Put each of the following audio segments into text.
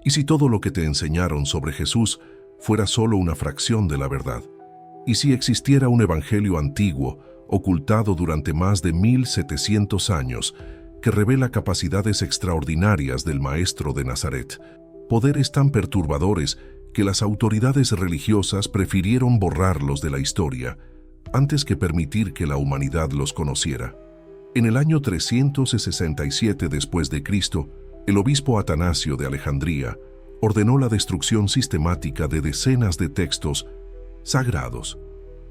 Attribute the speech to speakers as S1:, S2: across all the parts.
S1: ¿Y si todo lo que te enseñaron sobre Jesús fuera solo una fracción de la verdad? ¿Y si existiera un evangelio antiguo, ocultado durante más de 1700 años, que revela capacidades extraordinarias del Maestro de Nazaret, poderes tan perturbadores que las autoridades religiosas prefirieron borrarlos de la historia antes que permitir que la humanidad los conociera? En el año 367 después de Cristo, el obispo Atanasio de Alejandría ordenó la destrucción sistemática de decenas de textos sagrados,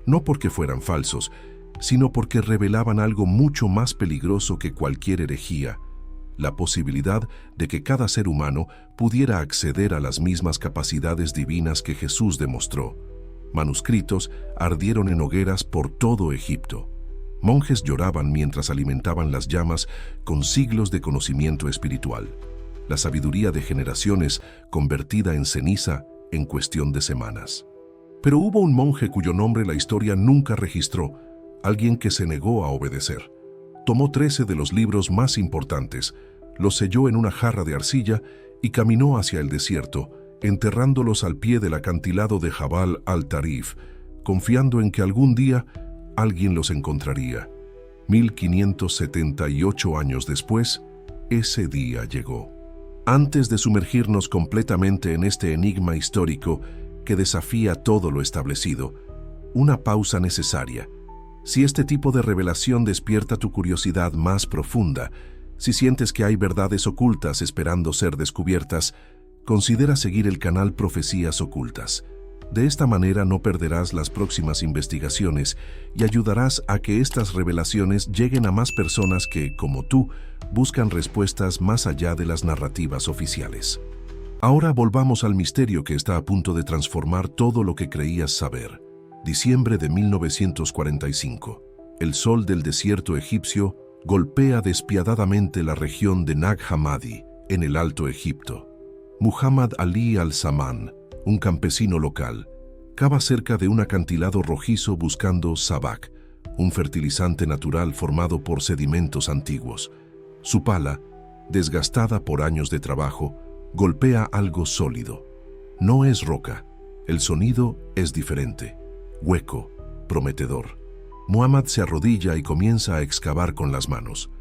S1: no porque fueran falsos, sino porque revelaban algo mucho más peligroso que cualquier herejía: la posibilidad de que cada ser humano pudiera acceder a las mismas capacidades divinas que Jesús demostró. Manuscritos ardieron en hogueras por todo Egipto. Monjes lloraban mientras alimentaban las llamas con siglos de conocimiento espiritual, la sabiduría de generaciones convertida en ceniza en cuestión de semanas. Pero hubo un monje cuyo nombre la historia nunca registró, alguien que se negó a obedecer. Tomó 13 de los libros más importantes, los selló en una jarra de arcilla y caminó hacia el desierto, enterrándolos al pie del acantilado de Jabal al-Tarif, confiando en que algún día alguien los encontraría. 1578 años después, ese día llegó. Antes de sumergirnos completamente en este enigma histórico que desafía todo lo establecido, una pausa necesaria. Si este tipo de revelación despierta tu curiosidad más profunda, si sientes que hay verdades ocultas esperando ser descubiertas, considera seguir el canal Profecías Ocultas. De esta manera no perderás las próximas investigaciones y ayudarás a que estas revelaciones lleguen a más personas que, como tú, buscan respuestas más allá de las narrativas oficiales. Ahora volvamos al misterio que está a punto de transformar todo lo que creías saber. Diciembre de 1945. El sol del desierto egipcio golpea despiadadamente la región de Nag Hammadi, en el Alto Egipto. Muhammad Ali al-Saman, un campesino local, cava cerca de un acantilado rojizo buscando sabak, un fertilizante natural formado por sedimentos antiguos. Su pala, desgastada por años de trabajo, golpea algo sólido. No es roca, el sonido es diferente, hueco, prometedor. Muhammad se arrodilla y comienza a excavar con las manos.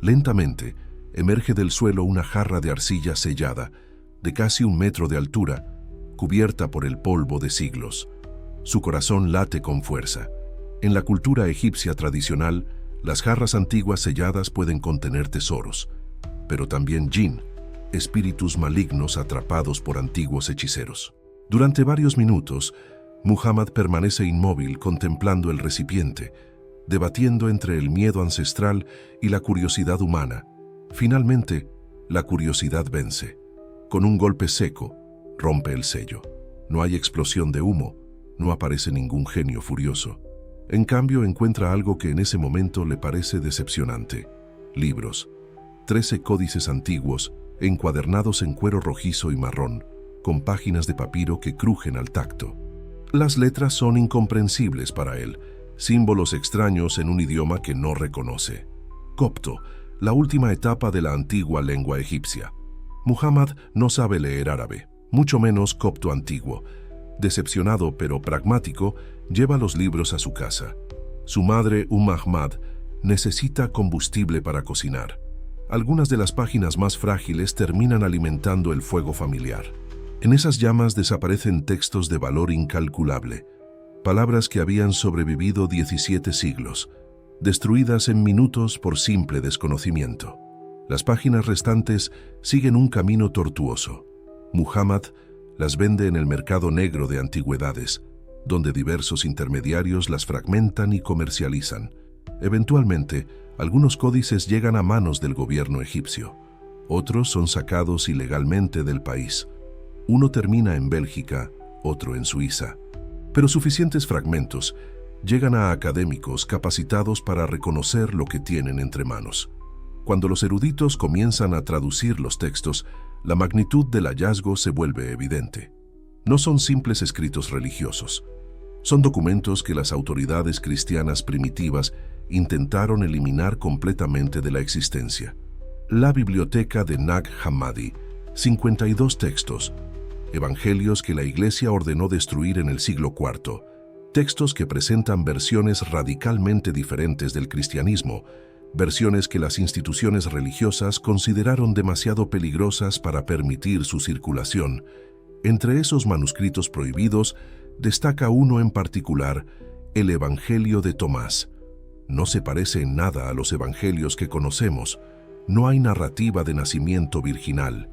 S1: Lentamente, emerge del suelo una jarra de arcilla sellada, de casi 1 metro de altura, cubierta por el polvo de siglos. Su corazón late con fuerza. En la cultura egipcia tradicional, las jarras antiguas selladas pueden contener tesoros, pero también jinn, espíritus malignos atrapados por antiguos hechiceros. Durante varios minutos, Muhammad permanece inmóvil contemplando el recipiente, debatiendo entre el miedo ancestral y la curiosidad humana. Finalmente, la curiosidad vence. Con un golpe seco, rompe el sello. No hay explosión de humo, no aparece ningún genio furioso. En cambio, encuentra algo que en ese momento le parece decepcionante: libros. 13 códices antiguos, encuadernados en cuero rojizo y marrón, con páginas de papiro que crujen al tacto. Las letras son incomprensibles para él, símbolos extraños en un idioma que no reconoce. Copto, la última etapa de la antigua lengua egipcia. Muhammad no sabe leer árabe, mucho menos copto antiguo. Decepcionado pero pragmático, lleva los libros a su casa. Su madre, Ahmad, necesita combustible para cocinar. Algunas de las páginas más frágiles terminan alimentando el fuego familiar. En esas llamas desaparecen textos de valor incalculable, palabras que habían sobrevivido 17 siglos, destruidas en minutos por simple desconocimiento. Las páginas restantes siguen un camino tortuoso. Muhammad las vende en el mercado negro de antigüedades, donde diversos intermediarios las fragmentan y comercializan. Eventualmente, algunos códices llegan a manos del gobierno egipcio. Otros son sacados ilegalmente del país. Uno termina en Bélgica, otro en Suiza. Pero suficientes fragmentos llegan a académicos capacitados para reconocer lo que tienen entre manos. Cuando los eruditos comienzan a traducir los textos, la magnitud del hallazgo se vuelve evidente. No son simples escritos religiosos. Son documentos que las autoridades cristianas primitivas intentaron eliminar completamente de la existencia. La biblioteca de Nag Hammadi 52 textos, evangelios que la Iglesia ordenó destruir en el siglo IV, textos que presentan versiones radicalmente diferentes del cristianismo, versiones que las instituciones religiosas consideraron demasiado peligrosas para permitir su circulación. Entre esos manuscritos prohibidos destaca uno en particular, el Evangelio de Tomás. No se parece en nada a los evangelios que conocemos. No hay narrativa de nacimiento virginal.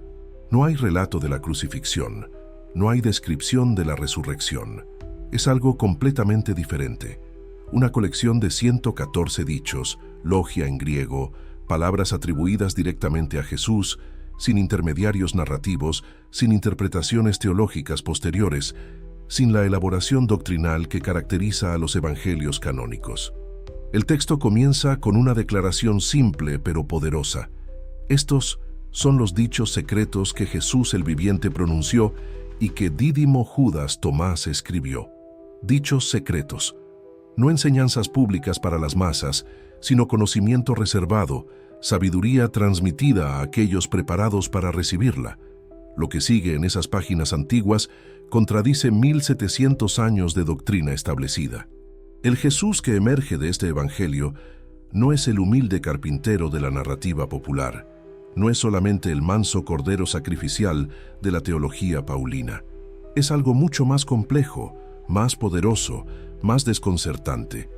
S1: No hay relato de la crucifixión. No hay descripción de la resurrección. Es algo completamente diferente. Una colección de 114 dichos, logia en griego, palabras atribuidas directamente a Jesús, sin intermediarios narrativos, sin interpretaciones teológicas posteriores, sin la elaboración doctrinal que caracteriza a los evangelios canónicos. El texto comienza con una declaración simple pero poderosa. Estos son los dichos secretos que Jesús el viviente pronunció y que Dídimo Judas Tomás escribió. Dichos secretos, no enseñanzas públicas para las masas, sino conocimiento reservado, sabiduría transmitida a aquellos preparados para recibirla. Lo que sigue en esas páginas antiguas contradice 1700 años de doctrina establecida. El Jesús que emerge de este evangelio no es el humilde carpintero de la narrativa popular, no es solamente el manso cordero sacrificial de la teología paulina. Es algo mucho más complejo, más poderoso, más desconcertante.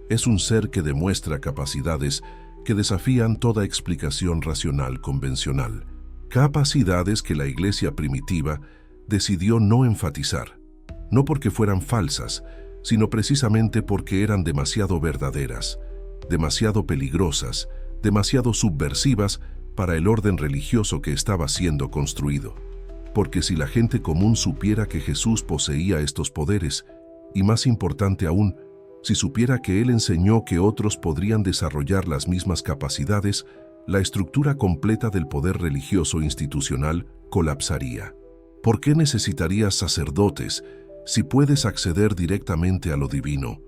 S1: Es un ser que demuestra capacidades que desafían toda explicación racional convencional. Capacidades que la Iglesia primitiva decidió no enfatizar, no porque fueran falsas, sino precisamente porque eran demasiado verdaderas, demasiado peligrosas, demasiado subversivas para el orden religioso que estaba siendo construido. Porque si la gente común supiera que Jesús poseía estos poderes, y más importante aún, si supiera que Él enseñó que otros podrían desarrollar las mismas capacidades, la estructura completa del poder religioso institucional colapsaría. ¿Por qué necesitarías sacerdotes si puedes acceder directamente a lo divino?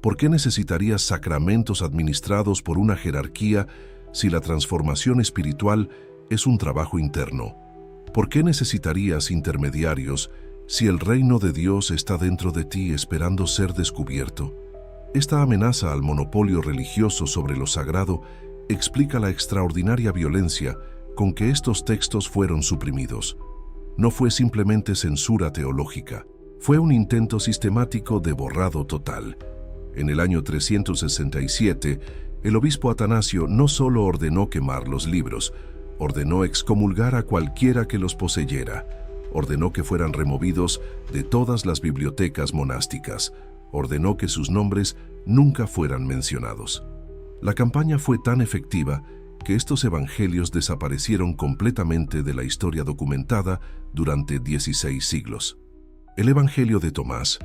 S1: ¿Por qué necesitarías sacramentos administrados por una jerarquía si la transformación espiritual es un trabajo interno? ¿Por qué necesitarías intermediarios si el reino de Dios está dentro de ti esperando ser descubierto? Esta amenaza al monopolio religioso sobre lo sagrado explica la extraordinaria violencia con que estos textos fueron suprimidos. No fue simplemente censura teológica, fue un intento sistemático de borrado total. En el año 367, el obispo Atanasio no solo ordenó quemar los libros, ordenó excomulgar a cualquiera que los poseyera, ordenó que fueran removidos de todas las bibliotecas monásticas, ordenó que sus nombres nunca fueran mencionados. La campaña fue tan efectiva que estos evangelios desaparecieron completamente de la historia documentada durante 16 siglos. El Evangelio de Tomás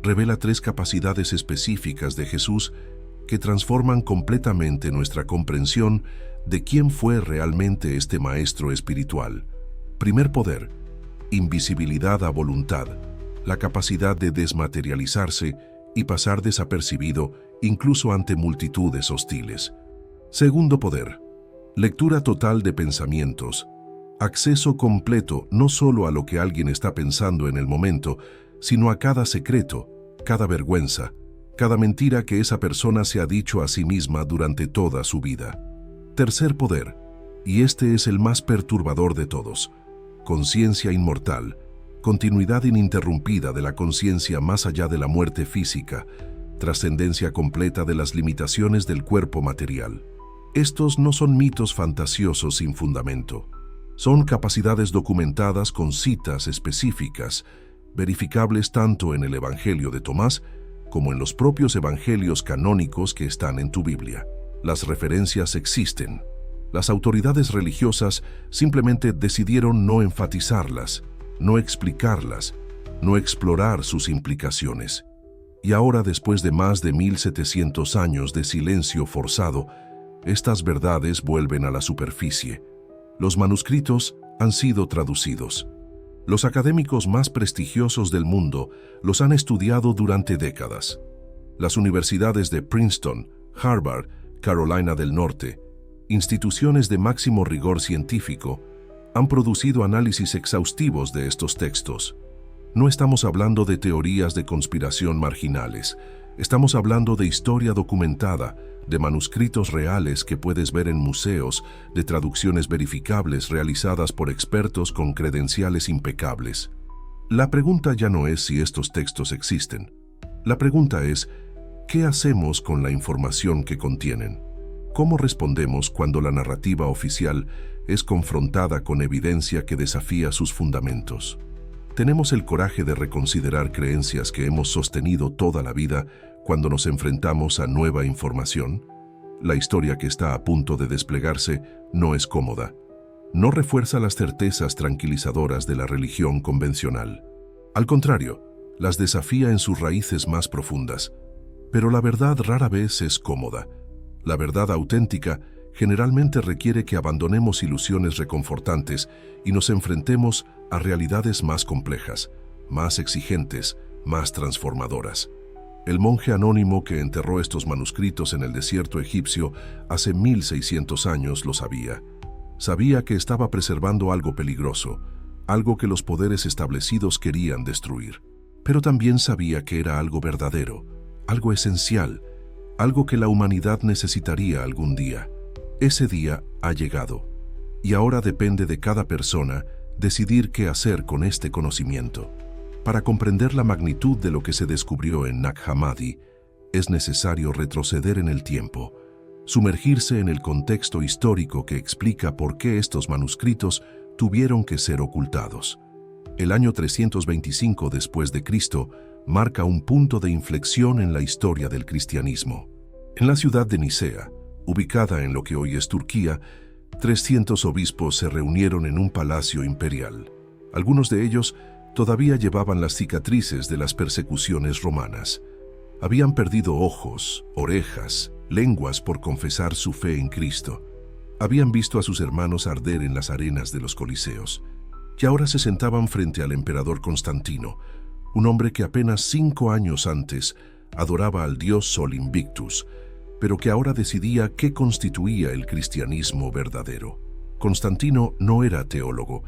S1: revela 3 capacidades específicas de Jesús que transforman completamente nuestra comprensión de quién fue realmente este maestro espiritual. Primer poder, invisibilidad a voluntad, la capacidad de desmaterializarse y pasar desapercibido incluso ante multitudes hostiles. Segundo poder, lectura total de pensamientos, acceso completo no solo a lo que alguien está pensando en el momento, sino a cada secreto, cada vergüenza, cada mentira que esa persona se ha dicho a sí misma durante toda su vida. Tercer poder, y este es el más perturbador de todos, conciencia inmortal, continuidad ininterrumpida de la conciencia más allá de la muerte física, trascendencia completa de las limitaciones del cuerpo material. Estos no son mitos fantasiosos sin fundamento. Son capacidades documentadas con citas específicas, verificables tanto en el Evangelio de Tomás como en los propios evangelios canónicos que están en tu Biblia. Las referencias existen. Las autoridades religiosas simplemente decidieron no enfatizarlas, no explicarlas, no explorar sus implicaciones. Y ahora, después de más de 1700 años de silencio forzado, estas verdades vuelven a la superficie. Los manuscritos han sido traducidos. Los académicos más prestigiosos del mundo los han estudiado durante décadas. Las universidades de Princeton, Harvard, Carolina del Norte, instituciones de máximo rigor científico, han producido análisis exhaustivos de estos textos. No estamos hablando de teorías de conspiración marginales. Estamos hablando de historia documentada, de manuscritos reales que puedes ver en museos, de traducciones verificables realizadas por expertos con credenciales impecables. La pregunta ya no es si estos textos existen. La pregunta es, ¿qué hacemos con la información que contienen? ¿Cómo respondemos cuando la narrativa oficial es confrontada con evidencia que desafía sus fundamentos? ¿Tenemos el coraje de reconsiderar creencias que hemos sostenido toda la vida cuando nos enfrentamos a nueva información? La historia que está a punto de desplegarse no es cómoda. No refuerza las certezas tranquilizadoras de la religión convencional. Al contrario, las desafía en sus raíces más profundas. Pero la verdad rara vez es cómoda. La verdad auténtica generalmente requiere que abandonemos ilusiones reconfortantes y nos enfrentemos a realidades más complejas, más exigentes, más transformadoras. El monje anónimo que enterró estos manuscritos en el desierto egipcio hace 1600 años lo sabía. Sabía que estaba preservando algo peligroso, algo que los poderes establecidos querían destruir. Pero también sabía que era algo verdadero, algo esencial, algo que la humanidad necesitaría algún día. Ese día ha llegado, y ahora depende de cada persona decidir qué hacer con este conocimiento. Para comprender la magnitud de lo que se descubrió en Nag Hammadi, es necesario retroceder en el tiempo, sumergirse en el contexto histórico que explica por qué estos manuscritos tuvieron que ser ocultados. El año 325 después de Cristo marca un punto de inflexión en la historia del cristianismo. En la ciudad de Nicea, ubicada en lo que hoy es Turquía, 300 obispos se reunieron en un palacio imperial. Algunos de ellos todavía llevaban las cicatrices de las persecuciones romanas. Habían perdido ojos, orejas, lenguas por confesar su fe en Cristo. Habían visto a sus hermanos arder en las arenas de los coliseos. Y ahora se sentaban frente al emperador Constantino, un hombre que apenas 5 años antes adoraba al dios Sol Invictus, pero que ahora decidía qué constituía el cristianismo verdadero. Constantino no era teólogo,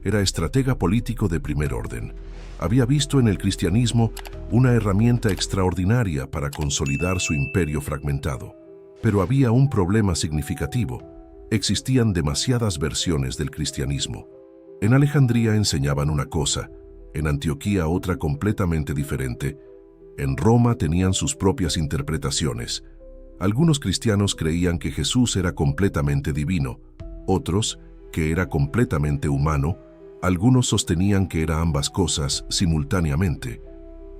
S1: era estratega político de primer orden. Había visto en el cristianismo una herramienta extraordinaria para consolidar su imperio fragmentado. Pero había un problema significativo. Existían demasiadas versiones del cristianismo. En Alejandría enseñaban una cosa, en Antioquía otra completamente diferente. En Roma tenían sus propias interpretaciones. Algunos cristianos creían que Jesús era completamente divino, otros que era completamente humano, algunos sostenían que era ambas cosas simultáneamente.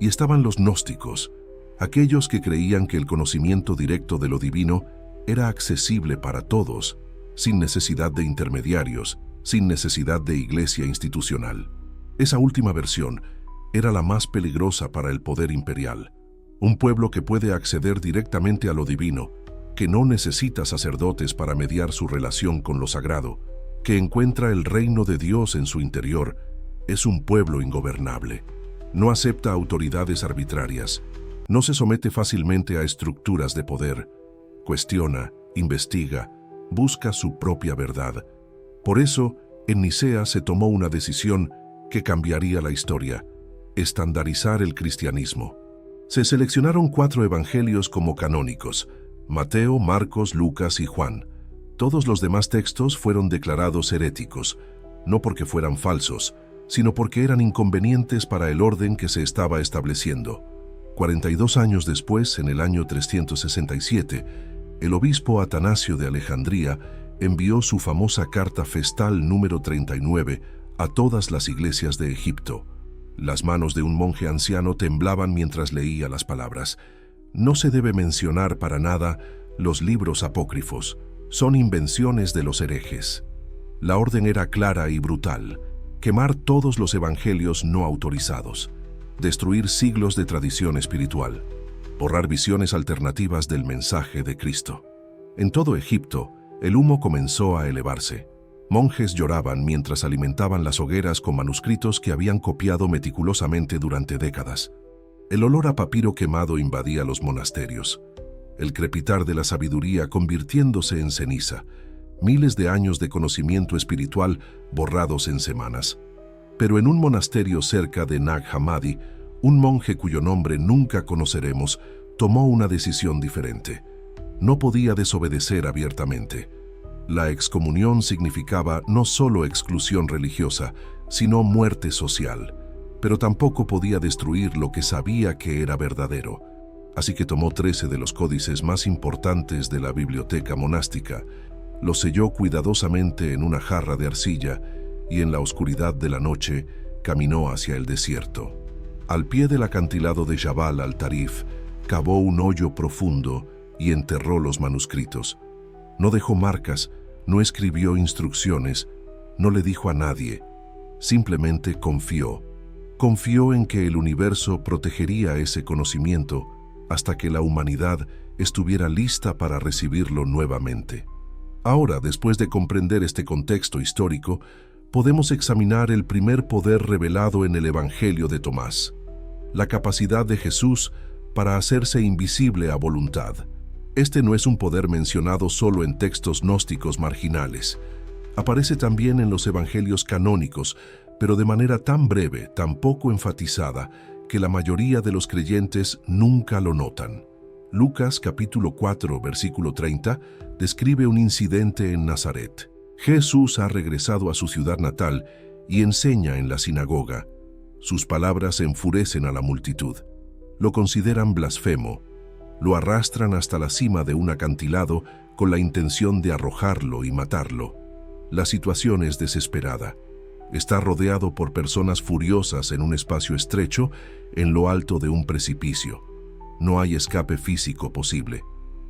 S1: Y estaban los gnósticos, aquellos que creían que el conocimiento directo de lo divino era accesible para todos, sin necesidad de intermediarios, sin necesidad de iglesia institucional. Esa última versión era la más peligrosa para el poder imperial. Un pueblo que puede acceder directamente a lo divino, que no necesita sacerdotes para mediar su relación con lo sagrado, que encuentra el reino de Dios en su interior, es un pueblo ingobernable. No acepta autoridades arbitrarias, no se somete fácilmente a estructuras de poder, cuestiona, investiga, busca su propia verdad. Por eso, en Nicea se tomó una decisión que cambiaría la historia: estandarizar el cristianismo. Se seleccionaron 4 evangelios como canónicos: Mateo, Marcos, Lucas y Juan. Todos los demás textos fueron declarados heréticos, no porque fueran falsos, sino porque eran inconvenientes para el orden que se estaba estableciendo. 42 años después, en el año 367, el obispo Atanasio de Alejandría envió su famosa carta festal número 39 a todas las iglesias de Egipto. Las manos de un monje anciano temblaban mientras leía las palabras. No se debe mencionar para nada los libros apócrifos. Son invenciones de los herejes. La orden era clara y brutal: quemar todos los evangelios no autorizados, destruir siglos de tradición espiritual, borrar visiones alternativas del mensaje de Cristo. En todo Egipto, el humo comenzó a elevarse. Monjes lloraban mientras alimentaban las hogueras con manuscritos que habían copiado meticulosamente durante décadas. El olor a papiro quemado invadía los monasterios, el crepitar de la sabiduría convirtiéndose en ceniza, miles de años de conocimiento espiritual borrados en semanas. Pero en un monasterio cerca de Nag Hammadi, un monje cuyo nombre nunca conoceremos tomó una decisión diferente. No podía desobedecer abiertamente. La excomunión significaba no solo exclusión religiosa, sino muerte social. Pero tampoco podía destruir lo que sabía que era verdadero. Así que tomó 13 de los códices más importantes de la biblioteca monástica, los selló cuidadosamente en una jarra de arcilla y en la oscuridad de la noche caminó hacia el desierto. Al pie del acantilado de Jabal al-Tarif, cavó un hoyo profundo y enterró los manuscritos. No dejó marcas, no escribió instrucciones, no le dijo a nadie. Simplemente confió. Confió en que el universo protegería ese conocimiento hasta que la humanidad estuviera lista para recibirlo nuevamente. Ahora, después de comprender este contexto histórico, podemos examinar el primer poder revelado en el Evangelio de Tomás: la capacidad de Jesús para hacerse invisible a voluntad. Este no es un poder mencionado solo en textos gnósticos marginales. Aparece también en los evangelios canónicos, pero de manera tan breve, tan poco enfatizada, que la mayoría de los creyentes nunca lo notan. Lucas capítulo 4, versículo 30, describe un incidente en Nazaret. Jesús ha regresado a su ciudad natal y enseña en la sinagoga. Sus palabras enfurecen a la multitud. Lo consideran blasfemo. Lo arrastran hasta la cima de un acantilado con la intención de arrojarlo y matarlo. La situación es desesperada. Está rodeado por personas furiosas en un espacio estrecho en lo alto de un precipicio. No hay escape físico posible.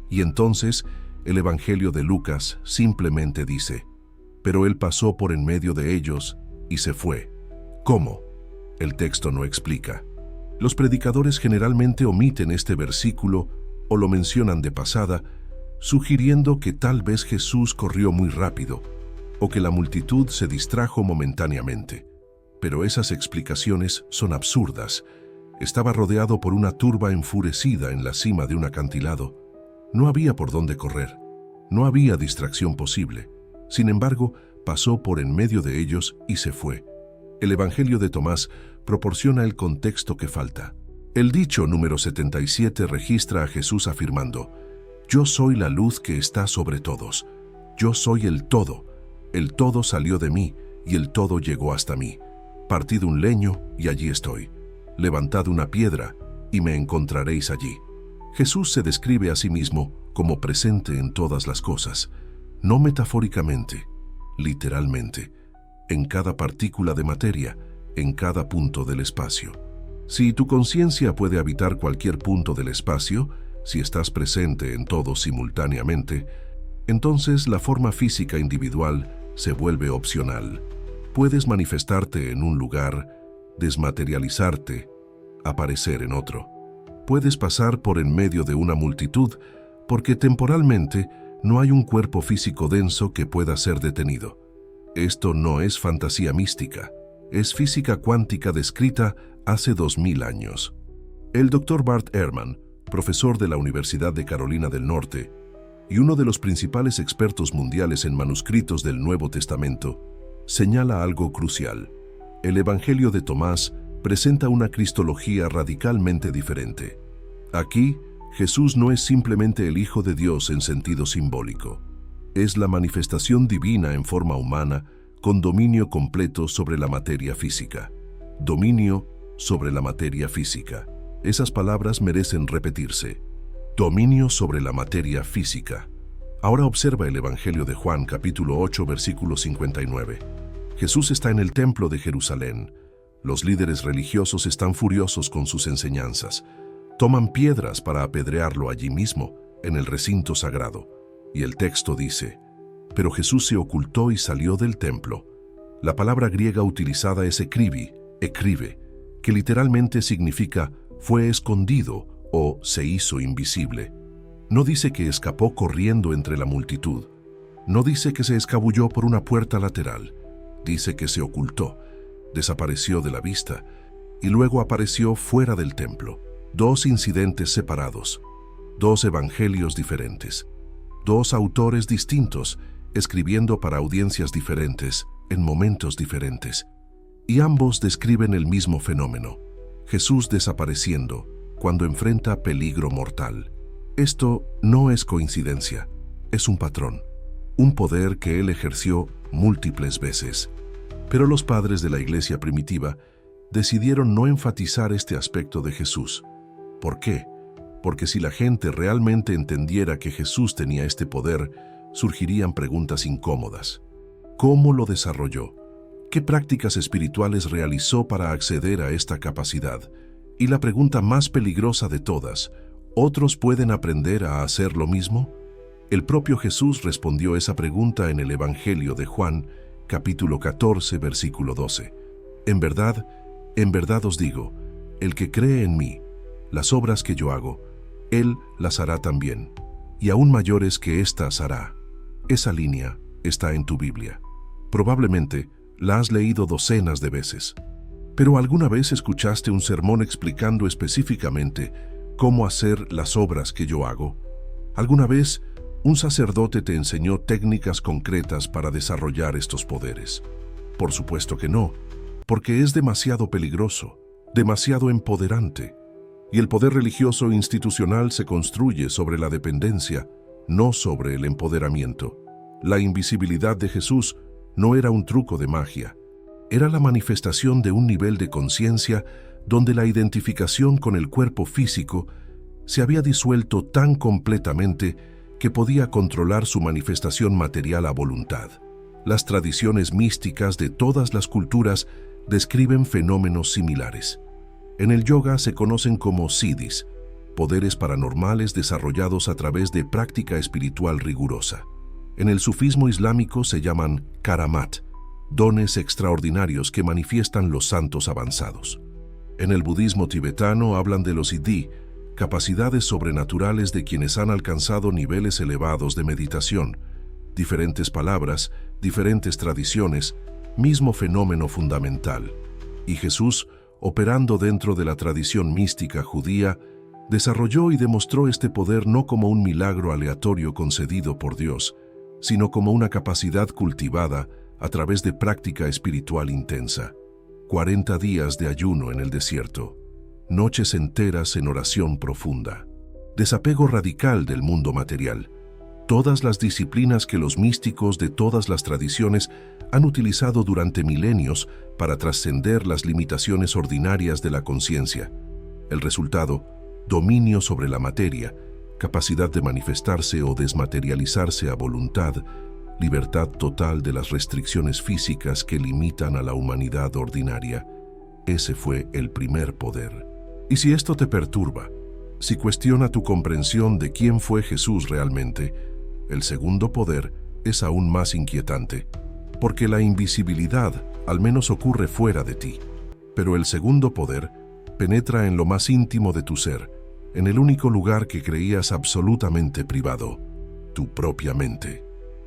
S1: Y entonces el Evangelio de Lucas simplemente dice: pero él pasó por en medio de ellos y se fue. ¿Cómo? El texto no explica. Los predicadores generalmente omiten este versículo o lo mencionan de pasada, sugiriendo que tal vez Jesús corrió muy rápido o que la multitud se distrajo momentáneamente. Pero esas explicaciones son absurdas. Estaba rodeado por una turba enfurecida en la cima de un acantilado. No había por dónde correr. No había distracción posible. Sin embargo, pasó por en medio de ellos y se fue. El Evangelio de Tomás proporciona el contexto que falta. El dicho número 77 registra a Jesús afirmando: «Yo soy la luz que está sobre todos. Yo soy el todo. El todo salió de mí y el todo llegó hasta mí. Partid un leño y allí estoy. Levantad una piedra y me encontraréis allí». Jesús se describe a sí mismo como presente en todas las cosas, no metafóricamente, literalmente, en cada partícula de materia, en cada punto del espacio. Si tu conciencia puede habitar cualquier punto del espacio, si estás presente en todo simultáneamente, entonces la forma física individual se vuelve opcional. Puedes manifestarte en un lugar, desmaterializarte, aparecer en otro. Puedes pasar por en medio de una multitud porque temporalmente no hay un cuerpo físico denso que pueda ser detenido. Esto no es fantasía mística, es física cuántica descrita hace 2000 años. El Dr. Bart Ehrman, profesor de la Universidad de Carolina del Norte y uno de los principales expertos mundiales en manuscritos del Nuevo Testamento, señala algo crucial. El Evangelio de Tomás presenta una cristología radicalmente diferente. Aquí, Jesús no es simplemente el Hijo de Dios en sentido simbólico. Es la manifestación divina en forma humana con dominio completo sobre la materia física. Dominio sobre la materia física. Esas palabras merecen repetirse. Dominio sobre la materia física. Ahora observa el Evangelio de Juan, capítulo 8, versículo 59. Jesús está en el templo de Jerusalén. Los líderes religiosos están furiosos con sus enseñanzas. Toman piedras para apedrearlo allí mismo, en el recinto sagrado. Y el texto dice: pero Jesús se ocultó y salió del templo. La palabra griega utilizada es ekribe, que literalmente significa fue escondido o se hizo invisible. No dice que escapó corriendo entre la multitud. No dice que se escabulló por una puerta lateral. Dice que se ocultó, desapareció de la vista y luego apareció fuera del templo. Dos incidentes separados, dos evangelios diferentes, dos autores distintos escribiendo para audiencias diferentes, en momentos diferentes. Y ambos describen el mismo fenómeno: Jesús desapareciendo cuando enfrenta peligro mortal. Esto no es coincidencia, es un patrón, un poder que él ejerció múltiples veces. Pero los padres de la iglesia primitiva decidieron no enfatizar este aspecto de Jesús. ¿Por qué? Porque si la gente realmente entendiera que Jesús tenía este poder, surgirían preguntas incómodas. ¿Cómo lo desarrolló? ¿Qué prácticas espirituales realizó para acceder a esta capacidad? Y la pregunta más peligrosa de todas: ¿otros pueden aprender a hacer lo mismo? El propio Jesús respondió esa pregunta en el Evangelio de Juan, capítulo 14, versículo 12. En verdad os digo, el que cree en mí, las obras que yo hago, él las hará también, y aún mayores que éstas hará. Esa línea está en tu Biblia. Probablemente la has leído docenas de veces. ¿Pero alguna vez escuchaste un sermón explicando específicamente cómo hacer las obras que yo hago? ¿Alguna vez un sacerdote te enseñó técnicas concretas para desarrollar estos poderes? Por supuesto que no, porque es demasiado peligroso, demasiado empoderante. Y el poder religioso institucional se construye sobre la dependencia, no sobre el empoderamiento. La invisibilidad de Jesús no era un truco de magia. Era la manifestación de un nivel de conciencia donde la identificación con el cuerpo físico se había disuelto tan completamente que podía controlar su manifestación material a voluntad. Las tradiciones místicas de todas las culturas describen fenómenos similares. En el yoga se conocen como siddhis, poderes paranormales desarrollados a través de práctica espiritual rigurosa. En el sufismo islámico se llaman karamat, dones extraordinarios que manifiestan los santos avanzados. En el budismo tibetano hablan de los siddhi, capacidades sobrenaturales de quienes han alcanzado niveles elevados de meditación. Diferentes palabras, diferentes tradiciones, mismo fenómeno fundamental. Y Jesús, operando dentro de la tradición mística judía, desarrolló y demostró este poder no como un milagro aleatorio concedido por Dios, sino como una capacidad cultivada a través de práctica espiritual intensa. 40 días de ayuno en el desierto, noches enteras en oración profunda, desapego radical del mundo material. Todas las disciplinas que los místicos de todas las tradiciones han utilizado durante milenios para trascender las limitaciones ordinarias de la conciencia. El resultado: dominio sobre la materia, capacidad de manifestarse o desmaterializarse a voluntad, libertad total de las restricciones físicas que limitan a la humanidad ordinaria. Ese fue el primer poder. Y si esto te perturba, si cuestiona tu comprensión de quién fue Jesús realmente, el segundo poder es aún más inquietante, porque la invisibilidad al menos ocurre fuera de ti. Pero el segundo poder penetra en lo más íntimo de tu ser, en el único lugar que creías absolutamente privado, tu propia mente.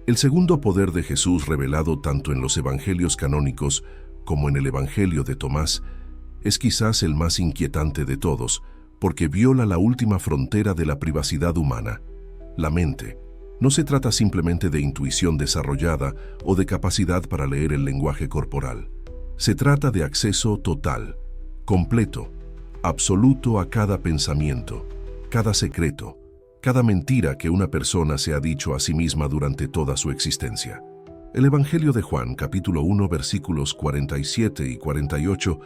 S1: El segundo poder de Jesús, revelado tanto en los evangelios canónicos como en el Evangelio de Tomás, es quizás el más inquietante de todos, porque viola la última frontera de la privacidad humana, la mente. No se trata simplemente de intuición desarrollada o de capacidad para leer el lenguaje corporal. Se trata de acceso total, completo, absoluto a cada pensamiento, cada secreto, cada mentira que una persona se ha dicho a sí misma durante toda su existencia. El Evangelio de Juan, capítulo 1, versículos 47 y 48,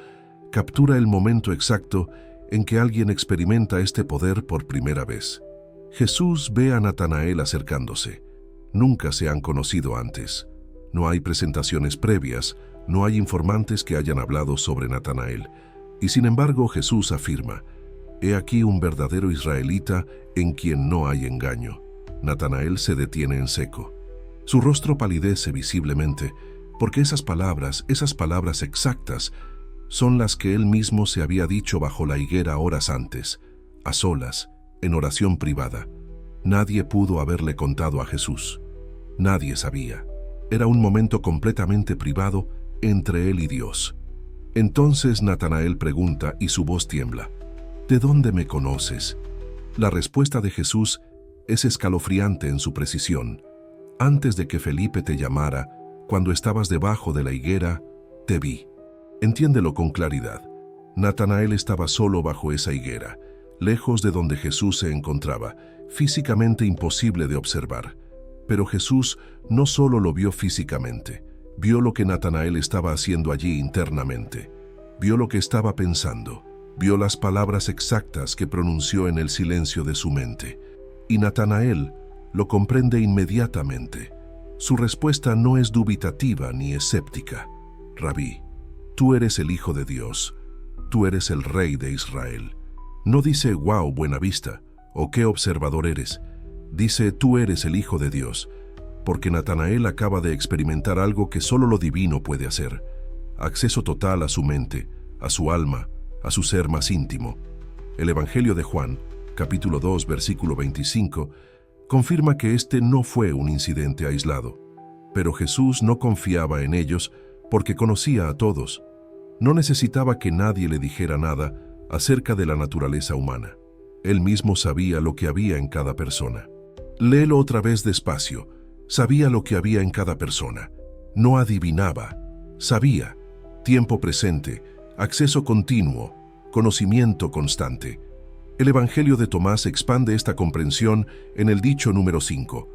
S1: captura el momento exacto en que alguien experimenta este poder por primera vez. Jesús ve a Natanael acercándose. Nunca se han conocido antes. No hay presentaciones previas, no hay informantes que hayan hablado sobre Natanael. Y sin embargo Jesús afirma: «He aquí un verdadero israelita en quien no hay engaño». Natanael se detiene en seco. Su rostro palidece visiblemente, porque esas palabras exactas, son las que él mismo se había dicho bajo la higuera horas antes, a solas, en oración privada. Nadie pudo haberle contado a Jesús. Nadie sabía. Era un momento completamente privado entre él y Dios. Entonces Natanael pregunta y su voz tiembla: «¿De dónde me conoces?». La respuesta de Jesús es escalofriante en su precisión: Antes de que Felipe te llamara, cuando estabas debajo de la higuera, te vi. Entiéndelo con claridad. Natanael estaba solo bajo esa higuera, lejos de donde Jesús se encontraba, físicamente imposible de observar. Pero Jesús no solo lo vio físicamente, vio lo que Natanael estaba haciendo allí internamente, vio lo que estaba pensando, vio las palabras exactas que pronunció en el silencio de su mente. Y Natanael lo comprende inmediatamente. Su respuesta no es dubitativa ni escéptica. Rabí, tú eres el Hijo de Dios, tú eres el Rey de Israel. No dice, wow, buena vista, o qué observador eres. Dice, tú eres el Hijo de Dios, porque Natanael acaba de experimentar algo que solo lo divino puede hacer. Acceso total a su mente, a su alma, a su ser más íntimo. El Evangelio de Juan, capítulo 2, versículo 25, confirma que este no fue un incidente aislado. Pero Jesús no confiaba en ellos porque conocía a todos. No necesitaba que nadie le dijera nada acerca de la naturaleza humana. Él mismo sabía lo que había en cada persona. Léelo otra vez despacio. Sabía lo que había en cada persona. No adivinaba. Sabía. Tiempo presente, acceso continuo, conocimiento constante. El Evangelio de Tomás expande esta comprensión en el dicho número 5.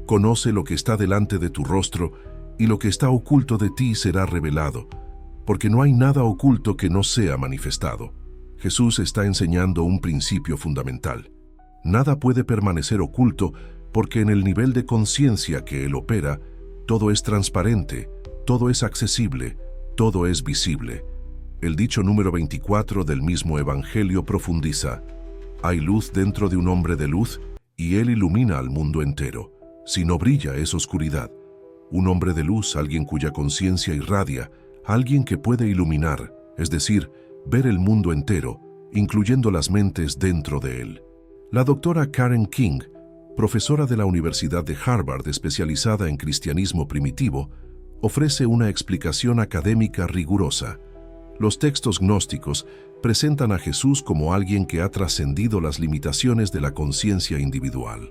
S1: Conoce lo que está delante de tu rostro, y lo que está oculto de ti será revelado, porque no hay nada oculto que no sea manifestado. Jesús está enseñando un principio fundamental. Nada puede permanecer oculto porque en el nivel de conciencia que Él opera, todo es transparente, todo es accesible, todo es visible. El dicho número 24 del mismo Evangelio profundiza: hay luz dentro de un hombre de luz, y Él ilumina al mundo entero. Si no brilla, es oscuridad. Un hombre de luz, alguien cuya conciencia irradia, alguien que puede iluminar, es decir, ver el mundo entero, incluyendo las mentes dentro de él. La doctora Karen King, profesora de la Universidad de Harvard especializada en cristianismo primitivo, ofrece una explicación académica rigurosa. Los textos gnósticos presentan a Jesús como alguien que ha trascendido las limitaciones de la conciencia individual.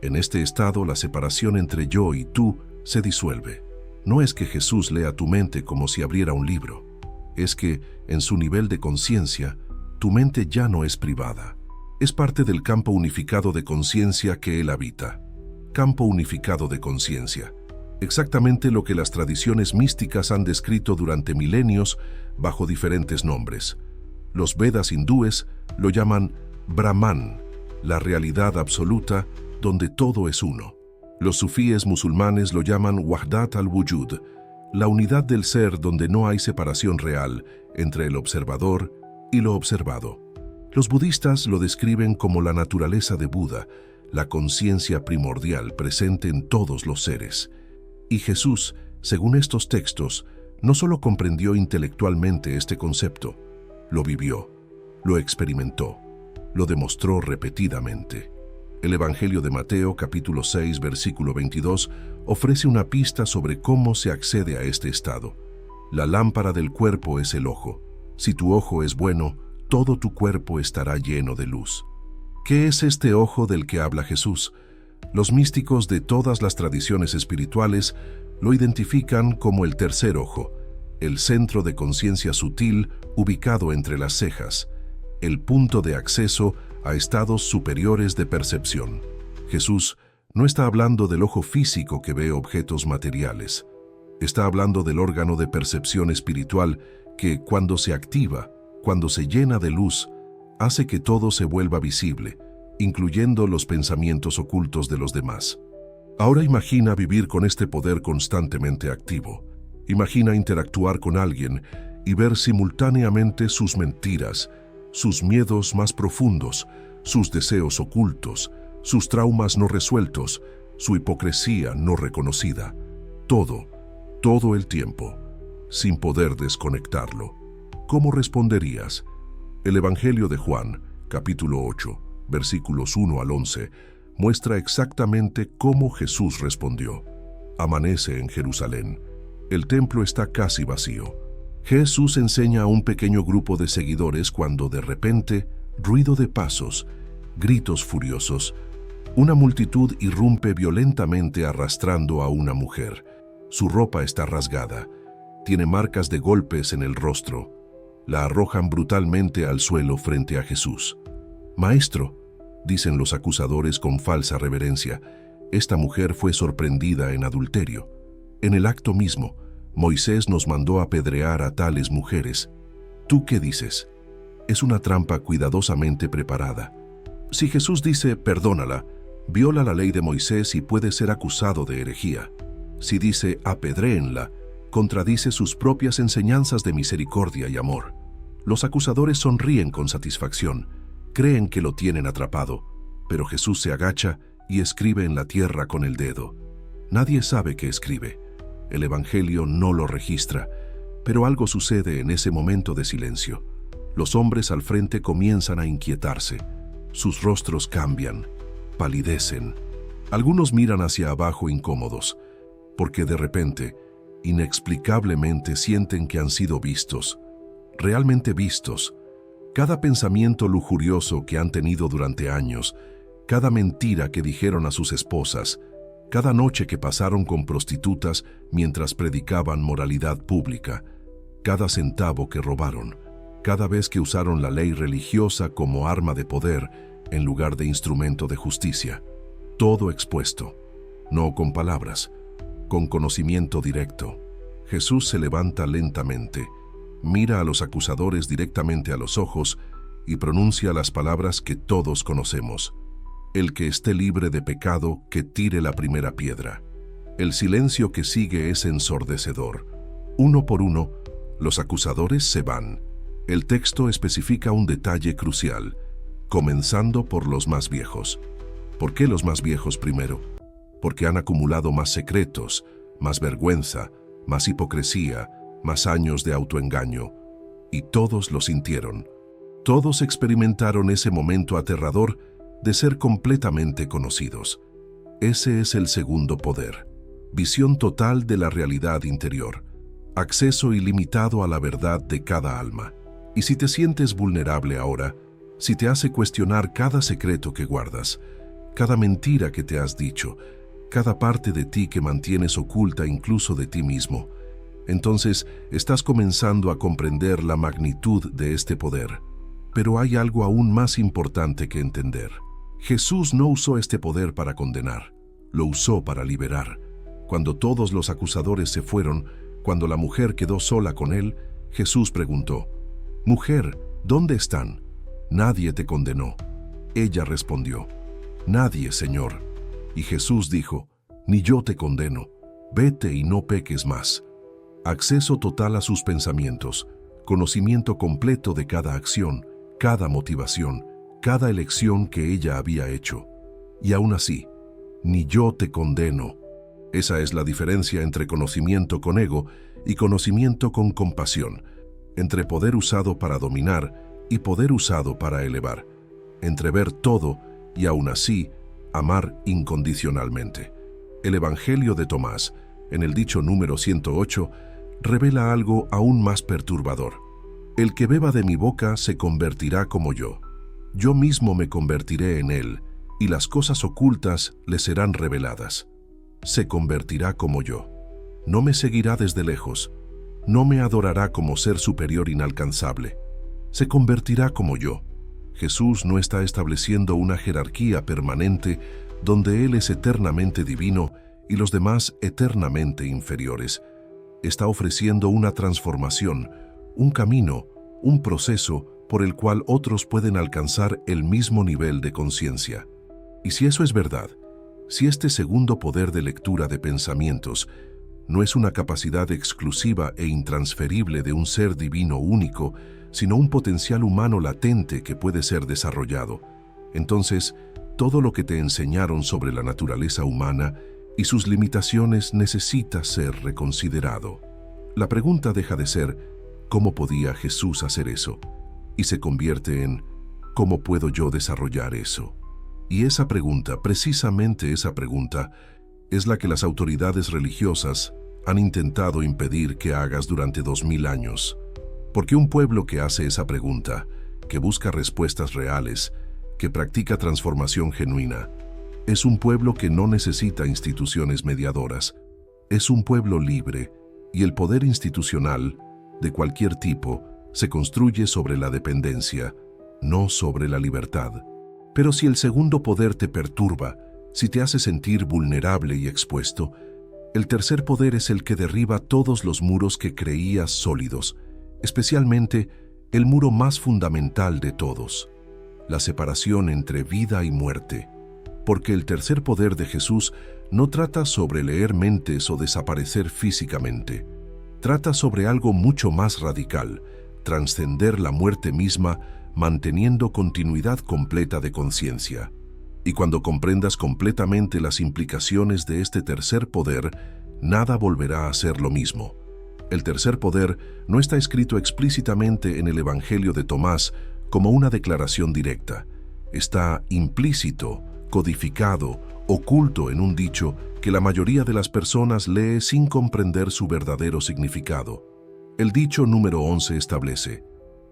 S1: En este estado, la separación entre yo y tú se disuelve. No es que Jesús lea tu mente como si abriera un libro. Es que, en su nivel de conciencia, tu mente ya no es privada. Es parte del campo unificado de conciencia que Él habita. Campo unificado de conciencia. Exactamente lo que las tradiciones místicas han descrito durante milenios bajo diferentes nombres. Los Vedas hindúes lo llaman Brahman, la realidad absoluta donde todo es uno. Los sufíes musulmanes lo llaman Wahdat al-Wujud, la unidad del ser donde no hay separación real entre el observador y lo observado. Los budistas lo describen como la naturaleza de Buda, la conciencia primordial presente en todos los seres. Y Jesús, según estos textos, no solo comprendió intelectualmente este concepto, lo vivió, lo experimentó, lo demostró repetidamente. El Evangelio de Mateo, capítulo 6, versículo 22, ofrece una pista sobre cómo se accede a este estado. La lámpara del cuerpo es el ojo. Si tu ojo es bueno, todo tu cuerpo estará lleno de luz. ¿Qué es este ojo del que habla Jesús? Los místicos de todas las tradiciones espirituales lo identifican como el tercer ojo, el centro de conciencia sutil ubicado entre las cejas, el punto de acceso a estados superiores de percepción. Jesús no está hablando del ojo físico que ve objetos materiales. Está hablando del órgano de percepción espiritual que, cuando se activa, cuando se llena de luz, hace que todo se vuelva visible, incluyendo los pensamientos ocultos de los demás. Ahora imagina vivir con este poder constantemente activo. Imagina interactuar con alguien y ver simultáneamente sus mentiras, sus miedos más profundos, sus deseos ocultos, sus traumas no resueltos, su hipocresía no reconocida. Todo el tiempo, sin poder desconectarlo. ¿Cómo responderías? El Evangelio de Juan, capítulo 8, versículos 1 al 11, muestra exactamente cómo Jesús respondió. Amanece en Jerusalén. El templo está casi vacío. Jesús enseña a un pequeño grupo de seguidores cuando de repente, ruido de pasos, gritos furiosos, Una multitud irrumpe violentamente arrastrando a una mujer. Su ropa está rasgada. Tiene marcas de golpes en el rostro. La arrojan brutalmente al suelo frente a Jesús. «Maestro», dicen los acusadores con falsa reverencia, «esta mujer fue sorprendida en adulterio. En el acto mismo, Moisés nos mandó apedrear a tales mujeres. ¿Tú qué dices?» Es una trampa cuidadosamente preparada. Si Jesús dice «perdónala», viola la ley de Moisés y puede ser acusado de herejía. Si dice «apedréenla», contradice sus propias enseñanzas de misericordia y amor. Los acusadores sonríen con satisfacción, creen que lo tienen atrapado, pero Jesús se agacha y escribe en la tierra con el dedo. Nadie sabe qué escribe. El Evangelio no lo registra, pero algo sucede en ese momento de silencio. Los hombres al frente comienzan a inquietarse. Sus rostros cambian, palidecen. Algunos miran hacia abajo incómodos, porque de repente, inexplicablemente sienten que han sido vistos, realmente vistos. Cada pensamiento lujurioso que han tenido durante años, cada mentira que dijeron a sus esposas, cada noche que pasaron con prostitutas mientras predicaban moralidad pública, cada centavo que robaron, cada vez que usaron la ley religiosa como arma de poder en lugar de instrumento de justicia. Todo expuesto, no con palabras, con conocimiento directo. Jesús se levanta lentamente, mira a los acusadores directamente a los ojos y pronuncia las palabras que todos conocemos. El que esté libre de pecado, que tire la primera piedra. El silencio que sigue es ensordecedor. Uno por uno, los acusadores se van. El texto especifica un detalle crucial, comenzando por los más viejos. ¿Por qué los más viejos primero? Porque han acumulado más secretos, más vergüenza, más hipocresía, más años de autoengaño. Y todos lo sintieron. Todos experimentaron ese momento aterrador de ser completamente conocidos. Ese es el segundo poder. Visión total de la realidad interior. Acceso ilimitado a la verdad de cada alma. Y si te sientes vulnerable ahora, si te hace cuestionar cada secreto que guardas, cada mentira que te has dicho, cada parte de ti que mantienes oculta incluso de ti mismo, entonces estás comenzando a comprender la magnitud de este poder. Pero hay algo aún más importante que entender. Jesús no usó este poder para condenar, lo usó para liberar. Cuando todos los acusadores se fueron, cuando la mujer quedó sola con él, Jesús preguntó: «Mujer, ¿dónde están? Nadie te condenó». Ella respondió: «Nadie, Señor». Y Jesús dijo: «Ni yo te condeno. Vete y no peques más». Acceso total a sus pensamientos, conocimiento completo de cada acción, cada motivación, cada elección que ella había hecho. Y aún así, «Ni yo te condeno». Esa es la diferencia entre conocimiento con ego y conocimiento con compasión, entre poder usado para dominar y poder usado para elevar, entre ver todo y aún así amar incondicionalmente. El Evangelio de Tomás, en el dicho número 108, revela algo aún más perturbador. «El que beba de mi boca se convertirá como yo. Yo mismo me convertiré en él, y las cosas ocultas le serán reveladas. Se convertirá como yo. No me seguirá desde lejos. No me adorará como ser superior inalcanzable. Se convertirá como yo». Jesús no está estableciendo una jerarquía permanente donde Él es eternamente divino y los demás eternamente inferiores. Está ofreciendo una transformación, un camino, un proceso por el cual otros pueden alcanzar el mismo nivel de conciencia. Y si eso es verdad, si este segundo poder de lectura de pensamientos no es una capacidad exclusiva e intransferible de un ser divino único, sino un potencial humano latente que puede ser desarrollado, entonces todo lo que te enseñaron sobre la naturaleza humana y sus limitaciones necesita ser reconsiderado. La pregunta deja de ser ¿cómo podía Jesús hacer eso? Y se convierte en ¿cómo puedo yo desarrollar eso? Y esa pregunta, precisamente esa pregunta, es la que las autoridades religiosas han intentado impedir que hagas durante 2000 años. Porque un pueblo que hace esa pregunta, que busca respuestas reales, que practica transformación genuina, Es un pueblo que no necesita instituciones mediadoras. Es un pueblo libre, y el poder institucional, de cualquier tipo, se construye sobre la dependencia, no sobre la libertad. Pero si el segundo poder te perturba, si te hace sentir vulnerable y expuesto, el tercer poder es el que derriba todos los muros que creías sólidos, especialmente el muro más fundamental de todos, la separación entre vida y muerte. Porque el tercer poder de Jesús no trata sobre leer mentes o desaparecer físicamente. Trata sobre algo mucho más radical, trascender la muerte misma, manteniendo continuidad completa de conciencia. Y cuando comprendas completamente las implicaciones de este tercer poder, nada volverá a ser lo mismo. El tercer poder no está escrito explícitamente en el Evangelio de Tomás como una declaración directa. Está implícito, codificado, oculto en un dicho que la mayoría de las personas lee sin comprender su verdadero significado. El dicho número 11 establece: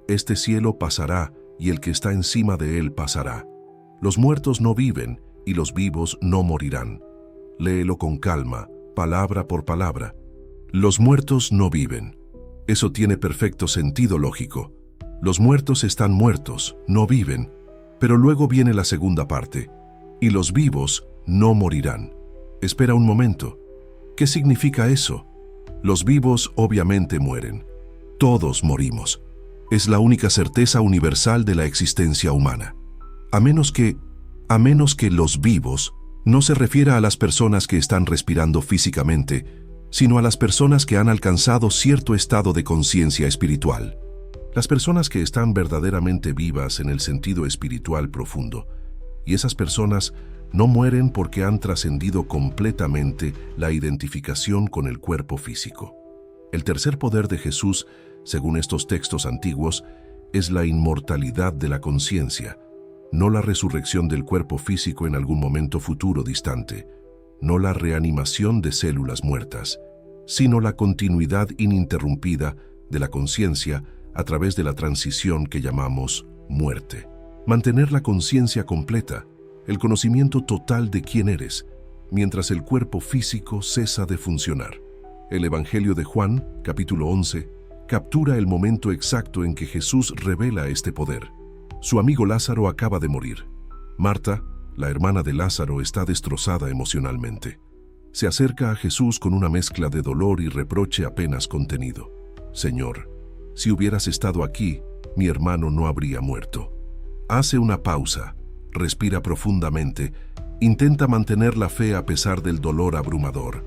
S1: «Este cielo pasará y el que está encima de él pasará. Los muertos no viven y los vivos no morirán». Léelo con calma, palabra por palabra. Los muertos no viven. Eso tiene perfecto sentido lógico. Los muertos están muertos, no viven. Pero luego viene la segunda parte: «Y los vivos no morirán». Espera un momento. ¿Qué significa eso? Los vivos obviamente mueren. Todos morimos. Es la única certeza universal de la existencia humana. A menos que los vivos no se refiera a las personas que están respirando físicamente, sino a las personas que han alcanzado cierto estado de conciencia espiritual. Las personas que están verdaderamente vivas en el sentido espiritual profundo. Y esas personas no mueren porque han trascendido completamente la identificación con el cuerpo físico. El tercer poder de Jesús, según estos textos antiguos, es la inmortalidad de la conciencia, no la resurrección del cuerpo físico en algún momento futuro distante, no la reanimación de células muertas, sino la continuidad ininterrumpida de la conciencia a través de la transición que llamamos muerte. Mantener la conciencia completa, el conocimiento total de quién eres, mientras el cuerpo físico cesa de funcionar. El Evangelio de Juan, capítulo 11, captura el momento exacto en que Jesús revela este poder. Su amigo Lázaro acaba de morir. Marta, la hermana de Lázaro, está destrozada emocionalmente. Se acerca a Jesús con una mezcla de dolor y reproche apenas contenido. «Señor, si hubieras estado aquí, mi hermano no habría muerto». Hace una pausa, respira profundamente, intenta mantener la fe a pesar del dolor abrumador.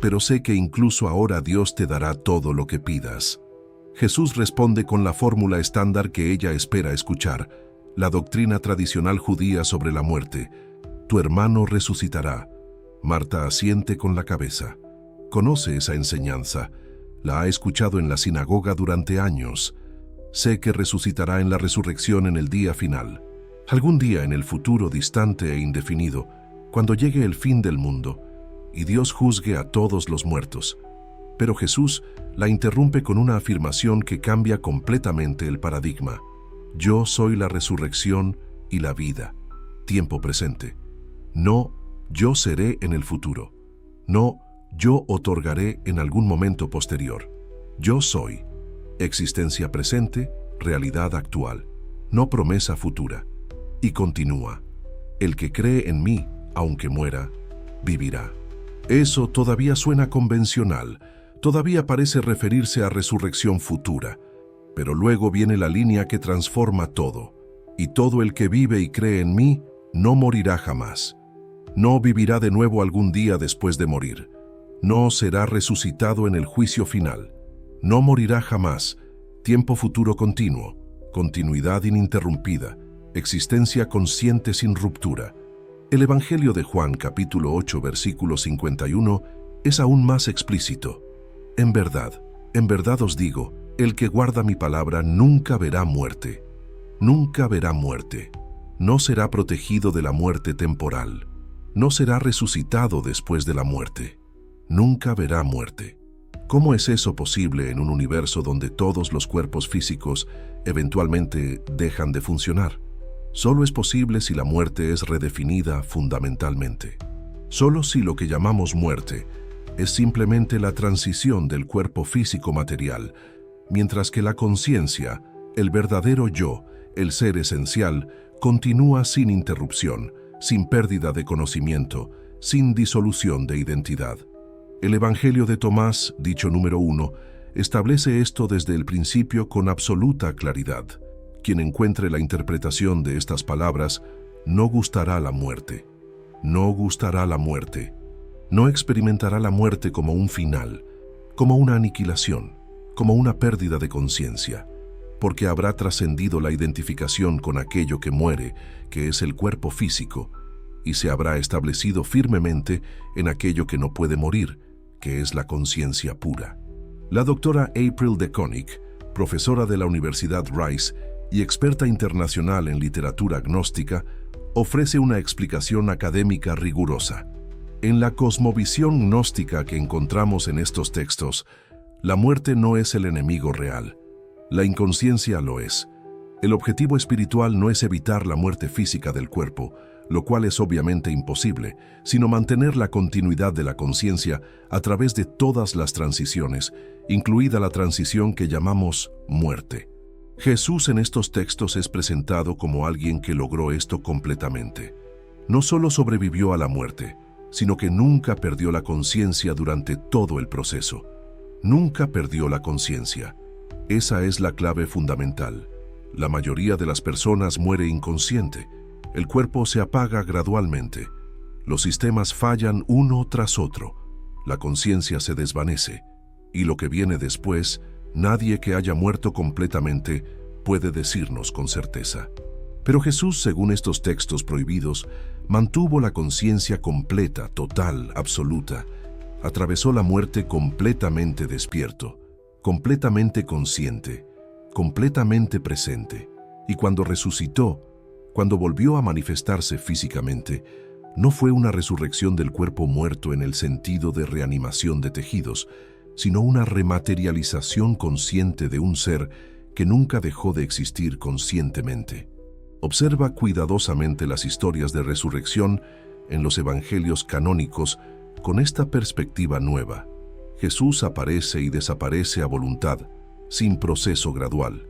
S1: «Pero sé que incluso ahora Dios te dará todo lo que pidas». Jesús responde con la fórmula estándar que ella espera escuchar, la doctrina tradicional judía sobre la muerte: «Tu hermano resucitará». Marta asiente con la cabeza. Conoce esa enseñanza, la ha escuchado en la sinagoga durante años. Sé que resucitará en la resurrección en el día final. Algún día en el futuro distante e indefinido, cuando llegue el fin del mundo y Dios juzgue a todos los muertos. Pero Jesús la interrumpe con una afirmación que cambia completamente el paradigma. «Yo soy la resurrección y la vida». Tiempo presente. No, yo seré en el futuro. No, yo otorgaré en algún momento posterior. Yo soy. Existencia presente, realidad actual. No promesa futura. Y continúa: «El que cree en mí, aunque muera, vivirá». Eso todavía suena convencional, todavía parece referirse a resurrección futura, pero luego viene la línea que transforma todo. «Y todo el que vive y cree en mí no morirá jamás». No vivirá de nuevo algún día después de morir. No será resucitado en el juicio final. No morirá jamás. Tiempo futuro continuo, continuidad ininterrumpida, existencia consciente sin ruptura. El Evangelio de Juan, capítulo 8, versículo 51, es aún más explícito. En verdad os digo, el que guarda mi palabra nunca verá muerte. Nunca verá muerte. No será protegido de la muerte temporal. No será resucitado después de la muerte. Nunca verá muerte. ¿Cómo es eso posible en un universo donde todos los cuerpos físicos eventualmente dejan de funcionar? Solo es posible si la muerte es redefinida fundamentalmente. Solo si lo que llamamos muerte es simplemente la transición del cuerpo físico material, mientras que la conciencia, el verdadero yo, el ser esencial, continúa sin interrupción, sin pérdida de conocimiento, sin disolución de identidad. El Evangelio de Tomás, dicho número 1, establece esto desde el principio con absoluta claridad. Quien encuentre la interpretación de estas palabras no gustará la muerte. No gustará la muerte. No experimentará la muerte como un final, como una aniquilación, como una pérdida de conciencia, porque habrá trascendido la identificación con aquello que muere, que es el cuerpo físico, y se habrá establecido firmemente en aquello que no puede morir, que es la conciencia pura. La doctora April de Konig, profesora de la Universidad Rice y experta internacional en literatura gnóstica, ofrece una explicación académica rigurosa. En la cosmovisión gnóstica que encontramos en estos textos, la muerte no es el enemigo real. La inconsciencia lo es. El objetivo espiritual no es evitar la muerte física del cuerpo, lo cual es obviamente imposible, sino mantener la continuidad de la conciencia a través de todas las transiciones, incluida la transición que llamamos muerte. Jesús en estos textos es presentado como alguien que logró esto completamente. No solo sobrevivió a la muerte, sino que nunca perdió la conciencia durante todo el proceso. Nunca perdió la conciencia. Esa es la clave fundamental. La mayoría de las personas muere inconsciente. El cuerpo se apaga gradualmente. Los sistemas fallan uno tras otro. La conciencia se desvanece. Y lo que viene después, nadie que haya muerto completamente puede decirnos con certeza. Pero Jesús, según estos textos prohibidos, mantuvo la conciencia completa, total, absoluta. Atravesó la muerte completamente despierto, completamente consciente, completamente presente. Y cuando resucitó, cuando volvió a manifestarse físicamente, no fue una resurrección del cuerpo muerto en el sentido de reanimación de tejidos, sino una rematerialización consciente de un ser que nunca dejó de existir conscientemente. Observa cuidadosamente las historias de resurrección en los evangelios canónicos con esta perspectiva nueva. Jesús aparece y desaparece a voluntad, sin proceso gradual.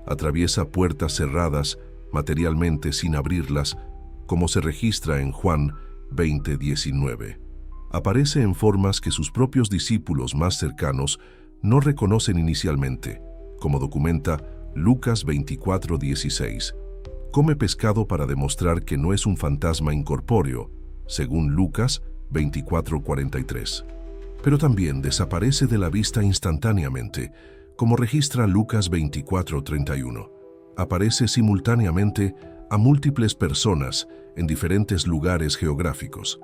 S1: Atraviesa puertas cerradas materialmente sin abrirlas, como se registra en Juan 20:19. Aparece en formas que sus propios discípulos más cercanos no reconocen inicialmente, como documenta Lucas 24:16. Come pescado para demostrar que no es un fantasma incorpóreo, según Lucas 24:43. Pero también desaparece de la vista instantáneamente, como registra Lucas 24:31. Aparece simultáneamente a múltiples personas en diferentes lugares geográficos.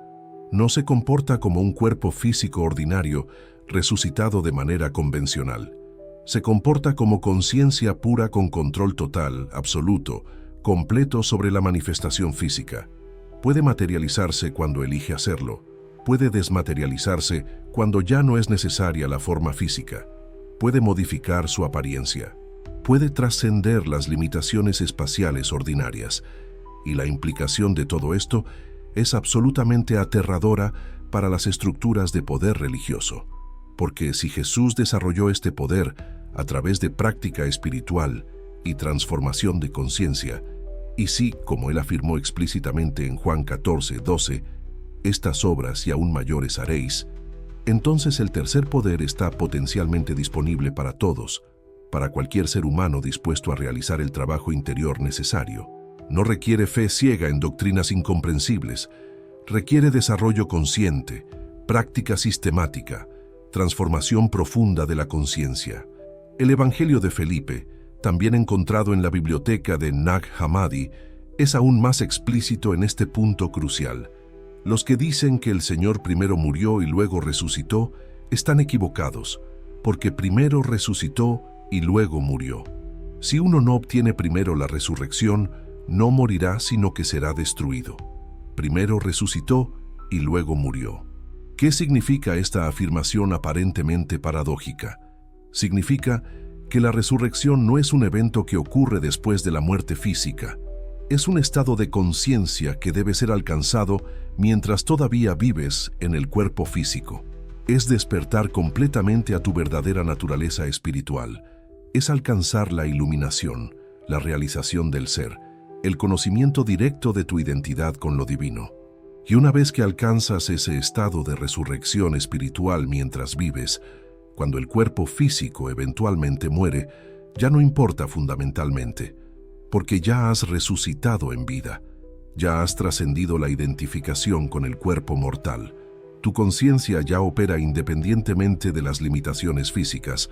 S1: No se comporta como un cuerpo físico ordinario resucitado de manera convencional. Se comporta como conciencia pura con control total, absoluto, completo sobre la manifestación física. Puede materializarse cuando elige hacerlo. Puede desmaterializarse cuando ya no es necesaria la forma física. Puede modificar su apariencia. Puede trascender las limitaciones espaciales ordinarias. Y la implicación de todo esto es absolutamente aterradora para las estructuras de poder religioso. Porque si Jesús desarrolló este poder a través de práctica espiritual y transformación de conciencia, y si, como él afirmó explícitamente en Juan 14:12, estas obras y aún mayores haréis, entonces el tercer poder está potencialmente disponible para todos, para cualquier ser humano dispuesto a realizar el trabajo interior necesario. No requiere fe ciega en doctrinas incomprensibles, requiere desarrollo consciente, práctica sistemática, transformación profunda de la conciencia. El Evangelio de Felipe, también encontrado en la biblioteca de Nag Hammadi, es aún más explícito en este punto crucial. Los que dicen que el Señor primero murió y luego resucitó, están equivocados, porque primero resucitó y luego murió. Si uno no obtiene primero la resurrección, no morirá sino que será destruido. Primero resucitó y luego murió. ¿Qué significa esta afirmación aparentemente paradójica? Significa que la resurrección no es un evento que ocurre después de la muerte física. Es un estado de conciencia que debe ser alcanzado mientras todavía vives en el cuerpo físico. Es despertar completamente a tu verdadera naturaleza espiritual. Es alcanzar la iluminación, la realización del ser, el conocimiento directo de tu identidad con lo divino. Y una vez que alcanzas ese estado de resurrección espiritual mientras vives, cuando el cuerpo físico eventualmente muere, ya no importa fundamentalmente, porque ya has resucitado en vida, ya has trascendido la identificación con el cuerpo mortal. Tu conciencia ya opera independientemente de las limitaciones físicas.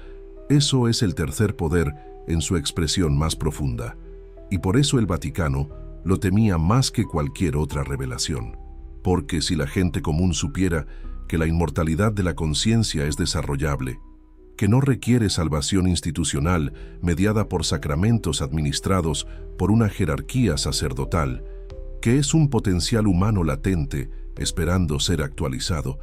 S1: Eso es el tercer poder en su expresión más profunda, y por eso el Vaticano lo temía más que cualquier otra revelación. Porque si la gente común supiera que la inmortalidad de la conciencia es desarrollable, que no requiere salvación institucional mediada por sacramentos administrados por una jerarquía sacerdotal, que es un potencial humano latente esperando ser actualizado,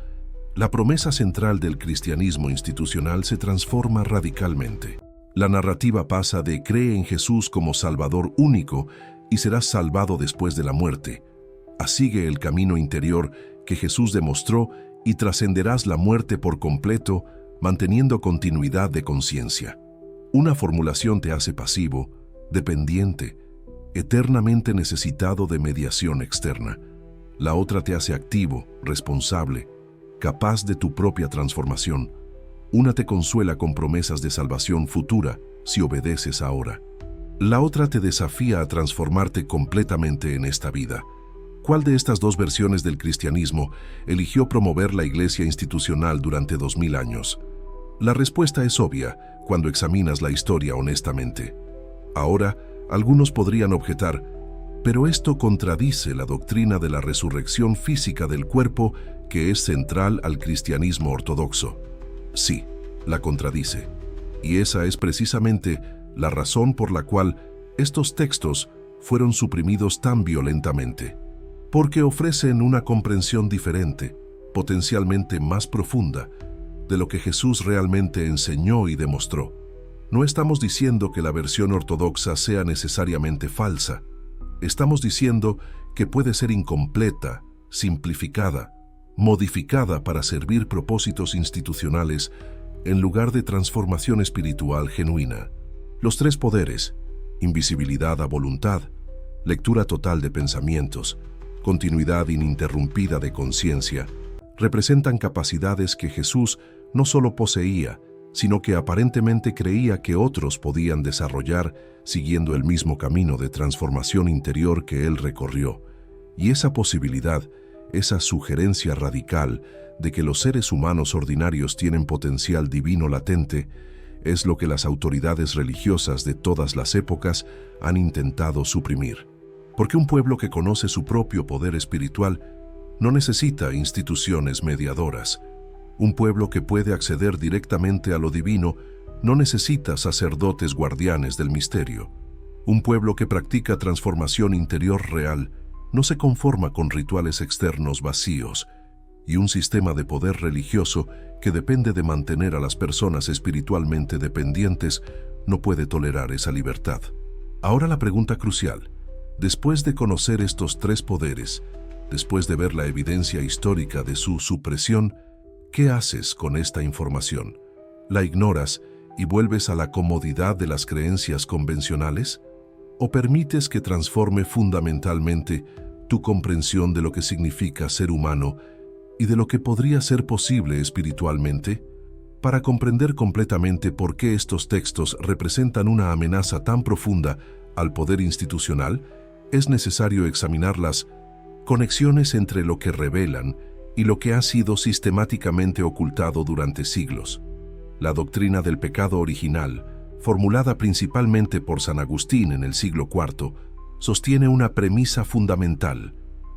S1: la promesa central del cristianismo institucional se transforma radicalmente. La narrativa pasa de cree en Jesús como Salvador único y serás salvado después de la muerte, a sigue el camino interior que Jesús demostró y trascenderás la muerte por completo, manteniendo continuidad de conciencia. Una formulación te hace pasivo, dependiente, eternamente necesitado de mediación externa. La otra te hace activo, responsable, capaz de tu propia transformación. Una te consuela con promesas de salvación futura si obedeces ahora. La otra te desafía a transformarte completamente en esta vida. ¿Cuál de estas dos versiones del cristianismo eligió promover la Iglesia institucional durante 2000 años? La respuesta es obvia cuando examinas la historia honestamente. Ahora, algunos podrían objetar, pero esto contradice la doctrina de la resurrección física del cuerpo que es central al cristianismo ortodoxo. Sí, la contradice. Y esa es precisamente la razón por la cual estos textos fueron suprimidos tan violentamente. Porque ofrecen una comprensión diferente, potencialmente más profunda, de lo que Jesús realmente enseñó y demostró. No estamos diciendo que la versión ortodoxa sea necesariamente falsa. Estamos diciendo que puede ser incompleta, simplificada, modificada para servir propósitos institucionales en lugar de transformación espiritual genuina. Los tres poderes, invisibilidad a voluntad, lectura total de pensamientos, continuidad ininterrumpida de conciencia, representan capacidades que Jesús no solo poseía, sino que aparentemente creía que otros podían desarrollar siguiendo el mismo camino de transformación interior que él recorrió. Y esa posibilidad, esa sugerencia radical de que los seres humanos ordinarios tienen potencial divino latente, es lo que las autoridades religiosas de todas las épocas han intentado suprimir. Porque un pueblo que conoce su propio poder espiritual no necesita instituciones mediadoras. Un pueblo que puede acceder directamente a lo divino no necesita sacerdotes guardianes del misterio. Un pueblo que practica transformación interior real no se conforma con rituales externos vacíos, y un sistema de poder religioso que depende de mantener a las personas espiritualmente dependientes no puede tolerar esa libertad. Ahora la pregunta crucial: después de conocer estos tres poderes, después de ver la evidencia histórica de su supresión, ¿qué haces con esta información? ¿La ignoras y vuelves a la comodidad de las creencias convencionales? ¿O permites que transforme fundamentalmente tu comprensión de lo que significa ser humano y de lo que podría ser posible espiritualmente? Para comprender completamente por qué estos textos representan una amenaza tan profunda al poder institucional, es necesario examinar las conexiones entre lo que revelan y lo que ha sido sistemáticamente ocultado durante siglos. La doctrina del pecado original, formulada principalmente por San Agustín en el siglo IV, sostiene una premisa fundamental: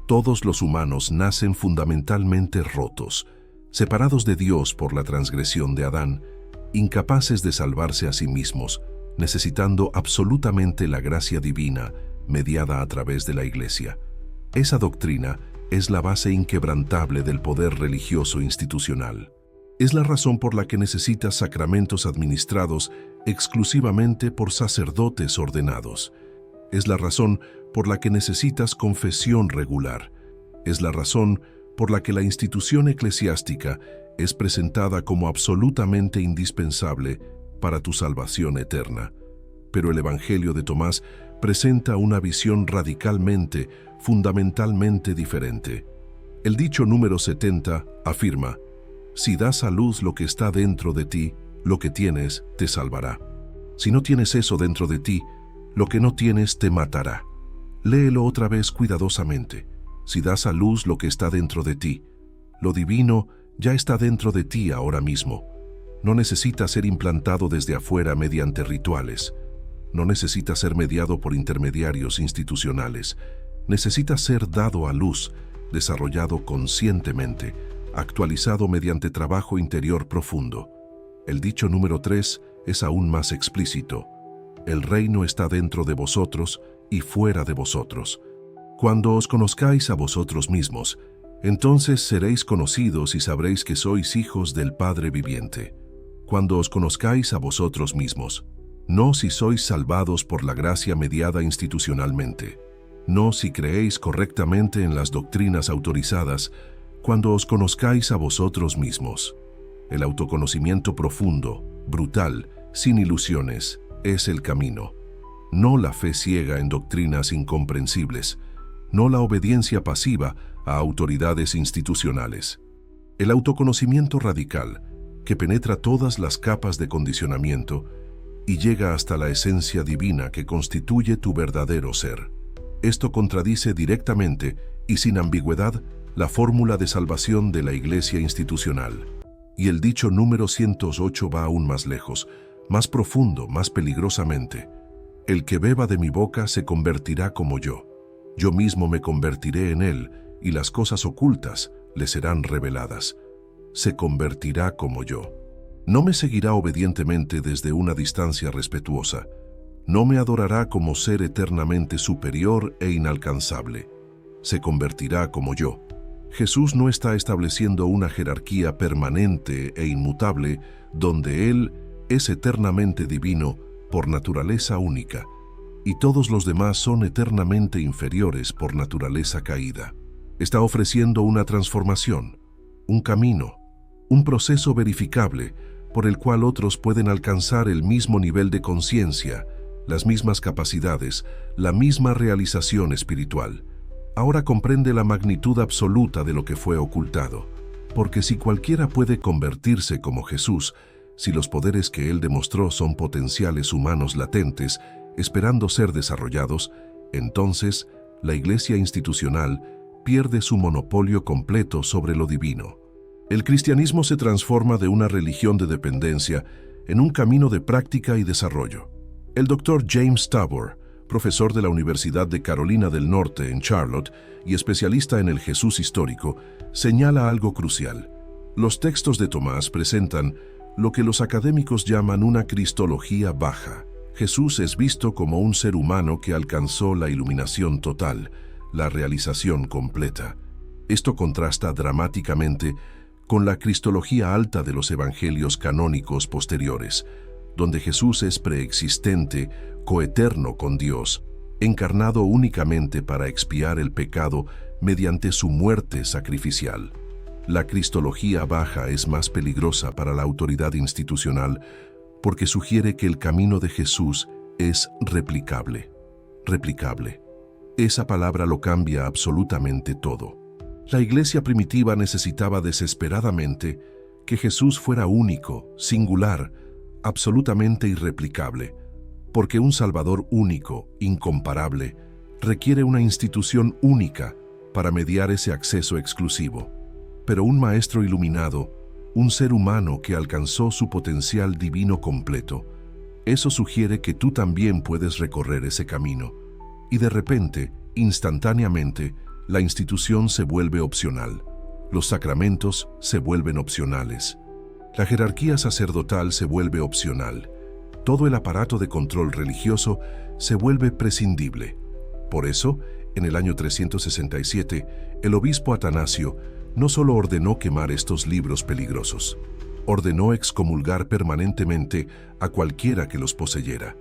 S1: todos los humanos nacen fundamentalmente rotos, separados de Dios por la transgresión de Adán, incapaces de salvarse a sí mismos, necesitando absolutamente la gracia divina mediada a través de la Iglesia. Esa doctrina es la base inquebrantable del poder religioso institucional. Es la razón por la que necesitas sacramentos administrados exclusivamente por sacerdotes ordenados. Es la razón por la que necesitas confesión regular. Es la razón por la que la institución eclesiástica es presentada como absolutamente indispensable para tu salvación eterna. Pero el Evangelio de Tomás presenta una visión radicalmente, fundamentalmente diferente. El dicho número 70 afirma: si das a luz lo que está dentro de ti, lo que tienes te salvará. Si no tienes eso dentro de ti, lo que no tienes te matará. Léelo otra vez cuidadosamente. Si das a luz lo que está dentro de ti, lo divino ya está dentro de ti ahora mismo. No necesita ser implantado desde afuera mediante rituales. No necesita ser mediado por intermediarios institucionales. Necesita ser dado a luz, desarrollado conscientemente, actualizado mediante trabajo interior profundo. El dicho número 3 es aún más explícito. El reino está dentro de vosotros y fuera de vosotros. Cuando os conozcáis a vosotros mismos, entonces seréis conocidos y sabréis que sois hijos del Padre viviente. Cuando os conozcáis a vosotros mismos, no si sois salvados por la gracia mediada institucionalmente, no si creéis correctamente en las doctrinas autorizadas, cuando os conozcáis a vosotros mismos. El autoconocimiento profundo, brutal, sin ilusiones, es el camino. No la fe ciega en doctrinas incomprensibles, no la obediencia pasiva a autoridades institucionales. El autoconocimiento radical, que penetra todas las capas de condicionamiento y llega hasta la esencia divina que constituye tu verdadero ser. Esto contradice directamente y sin ambigüedad la fórmula de salvación de la Iglesia institucional. Y el dicho número 108 va aún más lejos, más profundo, más peligrosamente. El que beba de mi boca se convertirá como yo. Yo mismo me convertiré en él, y las cosas ocultas le serán reveladas. Se convertirá como yo. No me seguirá obedientemente desde una distancia respetuosa. No me adorará como ser eternamente superior e inalcanzable. Se convertirá como yo. Jesús no está estableciendo una jerarquía permanente e inmutable donde Él es eternamente divino por naturaleza única, y todos los demás son eternamente inferiores por naturaleza caída. Está ofreciendo una transformación, un camino, un proceso verificable por el cual otros pueden alcanzar el mismo nivel de conciencia, las mismas capacidades, la misma realización espiritual. Ahora comprende la magnitud absoluta de lo que fue ocultado, porque si cualquiera puede convertirse como Jesús, si los poderes que Él demostró son potenciales humanos latentes, esperando ser desarrollados, entonces la Iglesia institucional pierde su monopolio completo sobre lo divino. El cristianismo se transforma de una religión de dependencia en un camino de práctica y desarrollo. El Dr. James Tabor, profesor de la Universidad de Carolina del Norte en Charlotte y especialista en el Jesús histórico, señala algo crucial. Los textos de Tomás presentan lo que los académicos llaman una cristología baja. Jesús es visto como un ser humano que alcanzó la iluminación total, la realización completa. Esto contrasta dramáticamente con la cristología alta de los evangelios canónicos posteriores, donde Jesús es preexistente, coeterno con Dios, encarnado únicamente para expiar el pecado mediante su muerte sacrificial. La cristología baja es más peligrosa para la autoridad institucional porque sugiere que el camino de Jesús es replicable. Replicable. Esa palabra lo cambia absolutamente todo. La iglesia primitiva necesitaba desesperadamente que Jesús fuera único, singular, absolutamente irreplicable, porque un Salvador único, incomparable, requiere una institución única para mediar ese acceso exclusivo. Pero un maestro iluminado, un ser humano que alcanzó su potencial divino completo, eso sugiere que tú también puedes recorrer ese camino. Y de repente, instantáneamente, la institución se vuelve opcional. Los sacramentos se vuelven opcionales. La jerarquía sacerdotal se vuelve opcional. Todo el aparato de control religioso se vuelve prescindible. Por eso, en el año 367, el obispo Atanasio no solo ordenó quemar estos libros peligrosos, ordenó excomulgar permanentemente a cualquiera que los poseyera.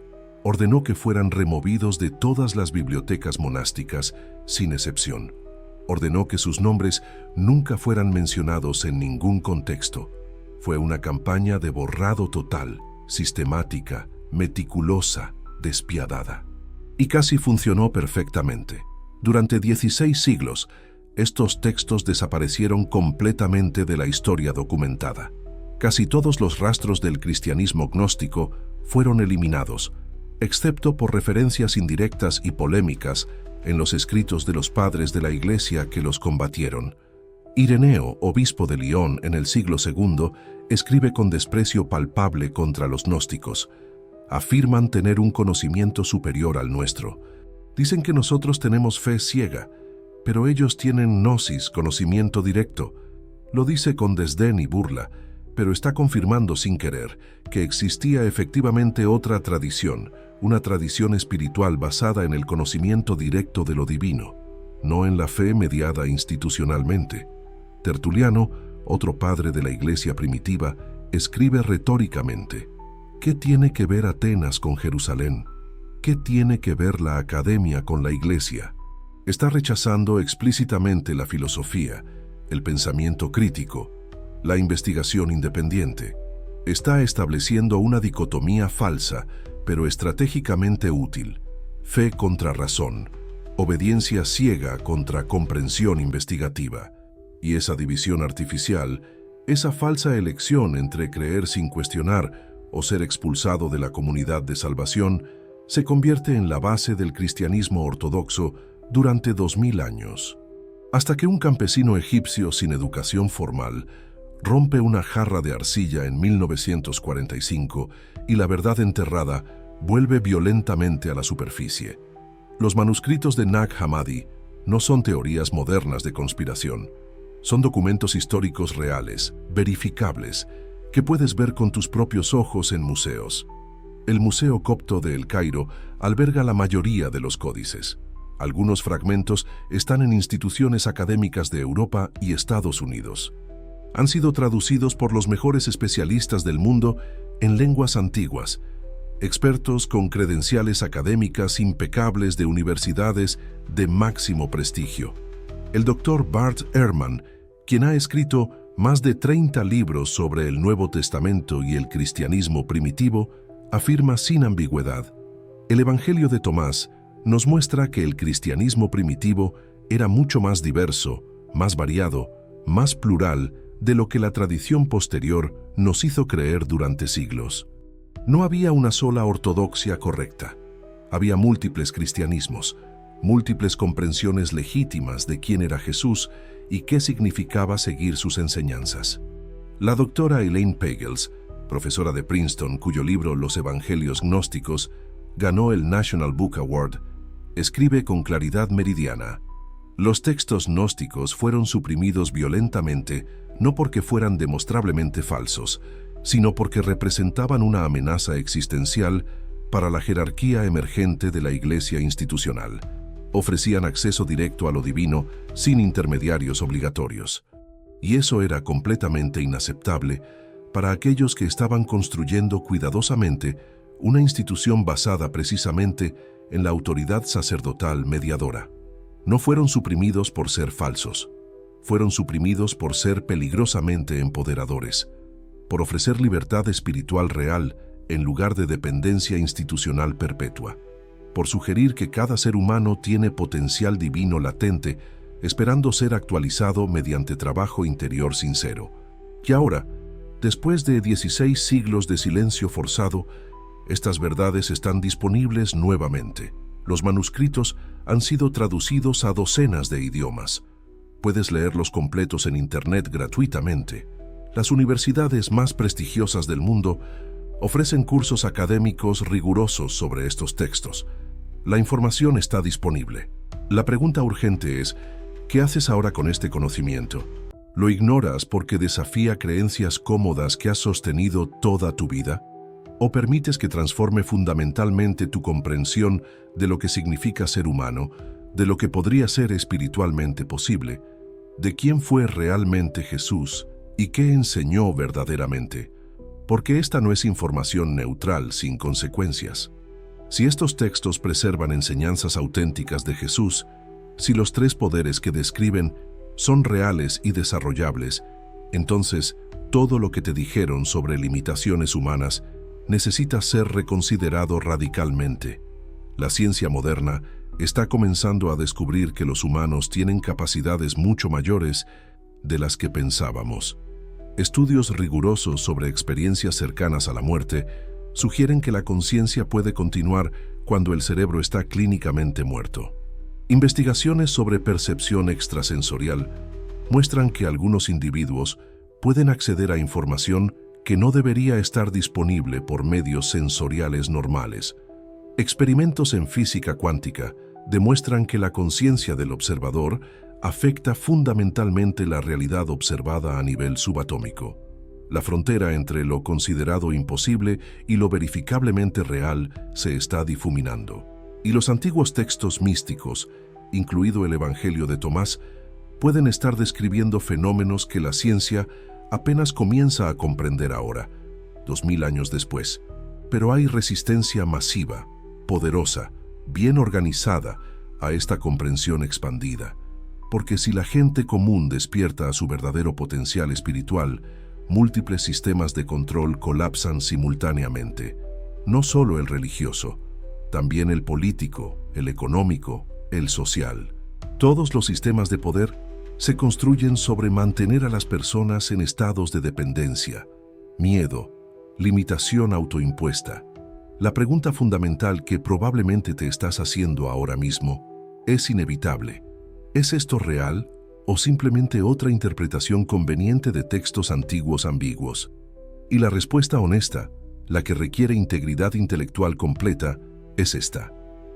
S1: ordenó que fueran removidos de todas las bibliotecas monásticas, sin excepción. Ordenó que sus nombres nunca fueran mencionados en ningún contexto. Fue una campaña de borrado total, sistemática, meticulosa, despiadada. Y casi funcionó perfectamente. Durante 16 siglos, estos textos desaparecieron completamente de la historia documentada. Casi todos los rastros del cristianismo gnóstico fueron eliminados, excepto por referencias indirectas y polémicas en los escritos de los padres de la Iglesia que los combatieron. Ireneo, obispo de Lyon en el siglo II, escribe con desprecio palpable contra los gnósticos. Afirman tener un conocimiento superior al nuestro. Dicen que nosotros tenemos fe ciega, pero ellos tienen gnosis, conocimiento directo. Lo dice con desdén y burla, pero está confirmando sin querer que existía efectivamente otra tradición, una tradición espiritual basada en el conocimiento directo de lo divino, no en la fe mediada institucionalmente. Tertuliano, otro padre de la Iglesia primitiva, escribe retóricamente: ¿qué tiene que ver Atenas con Jerusalén? ¿Qué tiene que ver la academia con la Iglesia? Está rechazando explícitamente la filosofía, el pensamiento crítico, la investigación independiente. Está estableciendo una dicotomía falsa, pero estratégicamente útil: fe contra razón, obediencia ciega contra comprensión investigativa. Y esa división artificial, esa falsa elección entre creer sin cuestionar o ser expulsado de la comunidad de salvación, se convierte en la base del cristianismo ortodoxo durante 2000 años. Hasta que un campesino egipcio sin educación formal rompe una jarra de arcilla en 1945 y la verdad enterrada vuelve violentamente a la superficie. Los manuscritos de Nag Hammadi no son teorías modernas de conspiración. Son documentos históricos reales, verificables, que puedes ver con tus propios ojos en museos. El Museo Copto de El Cairo alberga la mayoría de los códices. Algunos fragmentos están en instituciones académicas de Europa y Estados Unidos. Han sido traducidos por los mejores especialistas del mundo en lenguas antiguas, expertos con credenciales académicas impecables de universidades de máximo prestigio. El Dr. Bart Ehrman, quien ha escrito más de 30 libros sobre el Nuevo Testamento y el cristianismo primitivo, afirma sin ambigüedad: el Evangelio de Tomás nos muestra que el cristianismo primitivo era mucho más diverso, más variado, más plural de lo que la tradición posterior nos hizo creer durante siglos. No había una sola ortodoxia correcta. Había múltiples cristianismos, múltiples comprensiones legítimas de quién era Jesús y qué significaba seguir sus enseñanzas. La doctora Elaine Pagels, profesora de Princeton, cuyo libro Los Evangelios Gnósticos ganó el National Book Award, escribe con claridad meridiana: los textos gnósticos fueron suprimidos violentamente no porque fueran demostrablemente falsos, sino porque representaban una amenaza existencial para la jerarquía emergente de la Iglesia institucional. Ofrecían acceso directo a lo divino sin intermediarios obligatorios. Y eso era completamente inaceptable para aquellos que estaban construyendo cuidadosamente una institución basada precisamente en la autoridad sacerdotal mediadora. No fueron suprimidos por ser falsos. Fueron suprimidos por ser peligrosamente empoderadores, por ofrecer libertad espiritual real en lugar de dependencia institucional perpetua, por sugerir que cada ser humano tiene potencial divino latente, esperando ser actualizado mediante trabajo interior sincero. Y ahora, después de 16 siglos de silencio forzado, estas verdades están disponibles nuevamente. Los manuscritos han sido traducidos a docenas de idiomas. Puedes leerlos completos en Internet gratuitamente. Las universidades más prestigiosas del mundo ofrecen cursos académicos rigurosos sobre estos textos. La información está disponible. La pregunta urgente es: ¿qué haces ahora con este conocimiento? ¿Lo ignoras porque desafía creencias cómodas que has sostenido toda tu vida? ¿O permites que transforme fundamentalmente tu comprensión de lo que significa ser humano, de lo que podría ser espiritualmente posible, de quién fue realmente Jesús y qué enseñó verdaderamente? Porque esta no es información neutral sin consecuencias. Si estos textos preservan enseñanzas auténticas de Jesús, si los tres poderes que describen son reales y desarrollables, entonces todo lo que te dijeron sobre limitaciones humanas necesita ser reconsiderado radicalmente. La ciencia moderna está comenzando a descubrir que los humanos tienen capacidades mucho mayores de las que pensábamos. Estudios rigurosos sobre experiencias cercanas a la muerte sugieren que la conciencia puede continuar cuando el cerebro está clínicamente muerto. Investigaciones sobre percepción extrasensorial muestran que algunos individuos pueden acceder a información que no debería estar disponible por medios sensoriales normales. Experimentos en física cuántica demuestran que la conciencia del observador afecta fundamentalmente la realidad observada a nivel subatómico. La frontera entre lo considerado imposible y lo verificablemente real se está difuminando. Y los antiguos textos místicos, incluido el Evangelio de Tomás, pueden estar describiendo fenómenos que la ciencia apenas comienza a comprender ahora, 2000 años después. Pero hay resistencia masiva, poderosa, bien organizada a esta comprensión expandida. Porque si la gente común despierta a su verdadero potencial espiritual, múltiples sistemas de control colapsan simultáneamente. No solo el religioso, también el político, el económico, el social. Todos los sistemas de poder se construyen sobre mantener a las personas en estados de dependencia, miedo, limitación autoimpuesta. La pregunta fundamental que probablemente te estás haciendo ahora mismo es inevitable. ¿Es esto real o simplemente otra interpretación conveniente de textos antiguos ambiguos? Y la respuesta honesta, la que requiere integridad intelectual completa, es esta.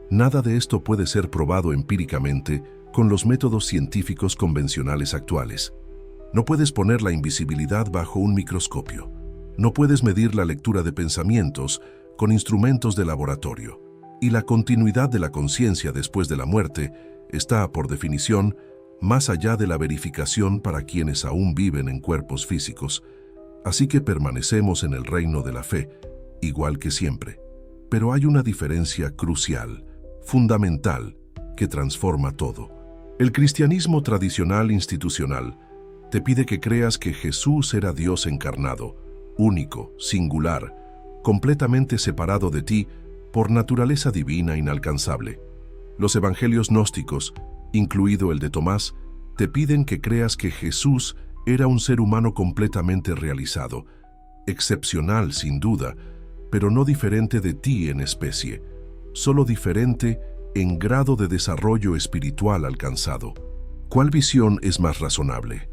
S1: Nada de esto puede ser probado empíricamente con los métodos científicos convencionales actuales. No puedes poner la invisibilidad bajo un microscopio. No puedes medir la lectura de pensamientos con instrumentos de laboratorio. Y la continuidad de la conciencia después de la muerte está, por definición, más allá de la verificación para quienes aún viven en cuerpos físicos. Así que permanecemos en el reino de la fe, igual que siempre. Pero hay una diferencia crucial, fundamental, que transforma todo. El cristianismo tradicional institucional te pide que creas que Jesús era Dios encarnado, único, singular, completamente separado de ti por naturaleza divina inalcanzable. Los evangelios gnósticos, incluido el de Tomás, te piden que creas que Jesús era un ser humano completamente realizado, excepcional sin duda, pero no diferente de ti en especie, solo diferente en grado de desarrollo espiritual alcanzado. ¿Cuál visión es más razonable?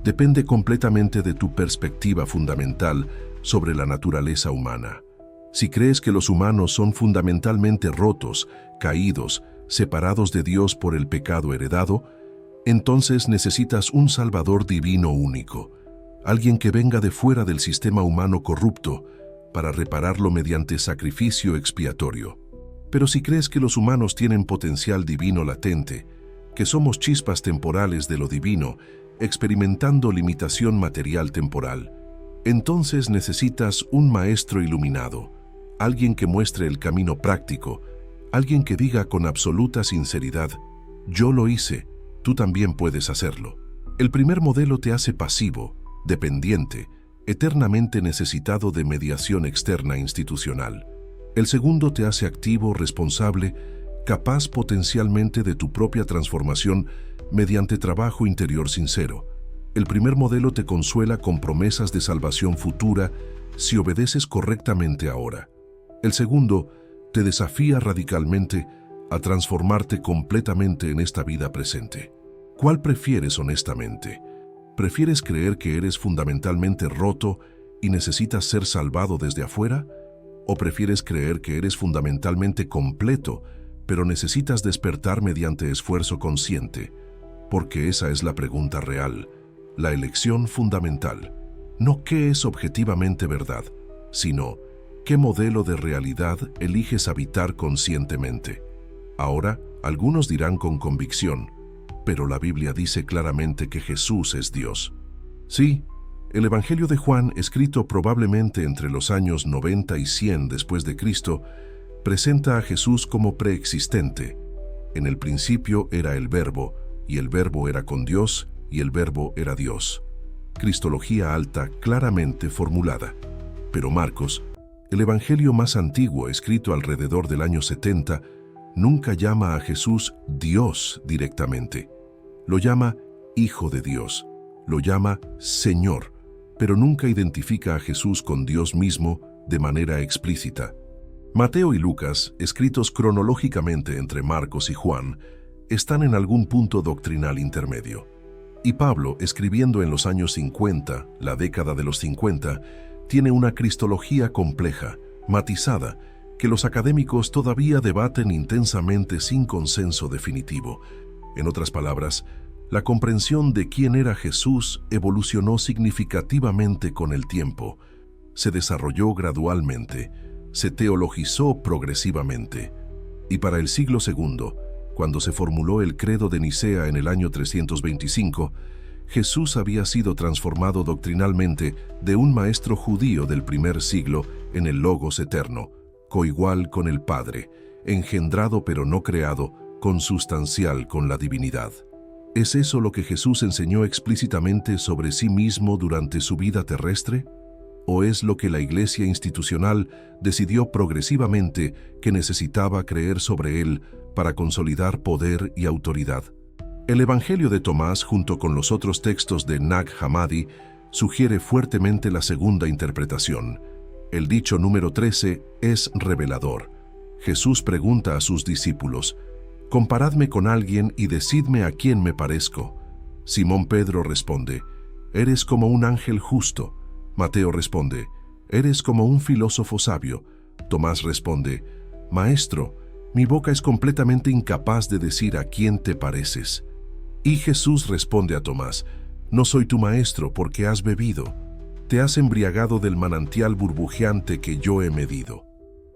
S1: Depende completamente de tu perspectiva fundamental sobre la naturaleza humana. Si crees que los humanos son fundamentalmente rotos, caídos, separados de Dios por el pecado heredado, entonces necesitas un Salvador divino único, alguien que venga de fuera del sistema humano corrupto para repararlo mediante sacrificio expiatorio. Pero si crees que los humanos tienen potencial divino latente, que somos chispas temporales de lo divino, experimentando limitación material temporal, entonces necesitas un maestro iluminado, alguien que muestre el camino práctico, alguien que diga con absoluta sinceridad, yo lo hice, tú también puedes hacerlo. El primer modelo te hace pasivo, dependiente, eternamente necesitado de mediación externa institucional. El segundo te hace activo, responsable, capaz potencialmente de tu propia transformación mediante trabajo interior sincero. El primer modelo te consuela con promesas de salvación futura si obedeces correctamente ahora. El segundo te desafía radicalmente a transformarte completamente en esta vida presente. ¿Cuál prefieres honestamente? ¿Prefieres creer que eres fundamentalmente roto y necesitas ser salvado desde afuera? ¿O prefieres creer que eres fundamentalmente completo, pero necesitas despertar mediante esfuerzo consciente? Porque esa es la pregunta real, la elección fundamental. No qué es objetivamente verdad, sino qué modelo de realidad eliges habitar conscientemente. Ahora, algunos dirán con convicción, pero la Biblia dice claramente que Jesús es Dios. Sí, el Evangelio de Juan, escrito probablemente entre los años 90 y 100 después de Cristo, presenta a Jesús como preexistente. En el principio era el Verbo, y el Verbo era con Dios, y el Verbo era Dios. Cristología alta claramente formulada. Pero Marcos, el evangelio más antiguo escrito alrededor del año 70, nunca llama a Jesús Dios directamente. Lo llama Hijo de Dios, lo llama Señor, pero nunca identifica a Jesús con Dios mismo de manera explícita. Mateo y Lucas, escritos cronológicamente entre Marcos y Juan, están en algún punto doctrinal intermedio. Y Pablo, escribiendo en los años 50, la década de los 50, tiene una cristología compleja, matizada, que los académicos todavía debaten intensamente sin consenso definitivo. En otras palabras, la comprensión de quién era Jesús evolucionó significativamente con el tiempo, se desarrolló gradualmente, se teologizó progresivamente. Y para el siglo II, cuando se formuló el credo de Nicea en el año 325, Jesús había sido transformado doctrinalmente de un maestro judío del primer siglo en el Logos eterno, coigual con el Padre, engendrado pero no creado, consustancial con la divinidad. ¿Es eso lo que Jesús enseñó explícitamente sobre sí mismo durante su vida terrestre? ¿O es lo que la Iglesia institucional decidió progresivamente que necesitaba creer sobre él para consolidar poder y autoridad? El Evangelio de Tomás, junto con los otros textos de Nag Hammadi, sugiere fuertemente la segunda interpretación. El dicho número 13 es revelador. Jesús pregunta a sus discípulos: «Comparadme con alguien y decidme a quién me parezco». Simón Pedro responde: «Eres como un ángel justo». Mateo responde: «Eres como un filósofo sabio». Tomás responde: «Maestro, mi boca es completamente incapaz de decir a quién te pareces». Y Jesús responde a Tomás: «No soy tu maestro porque has bebido. Te has embriagado del manantial burbujeante que yo he medido».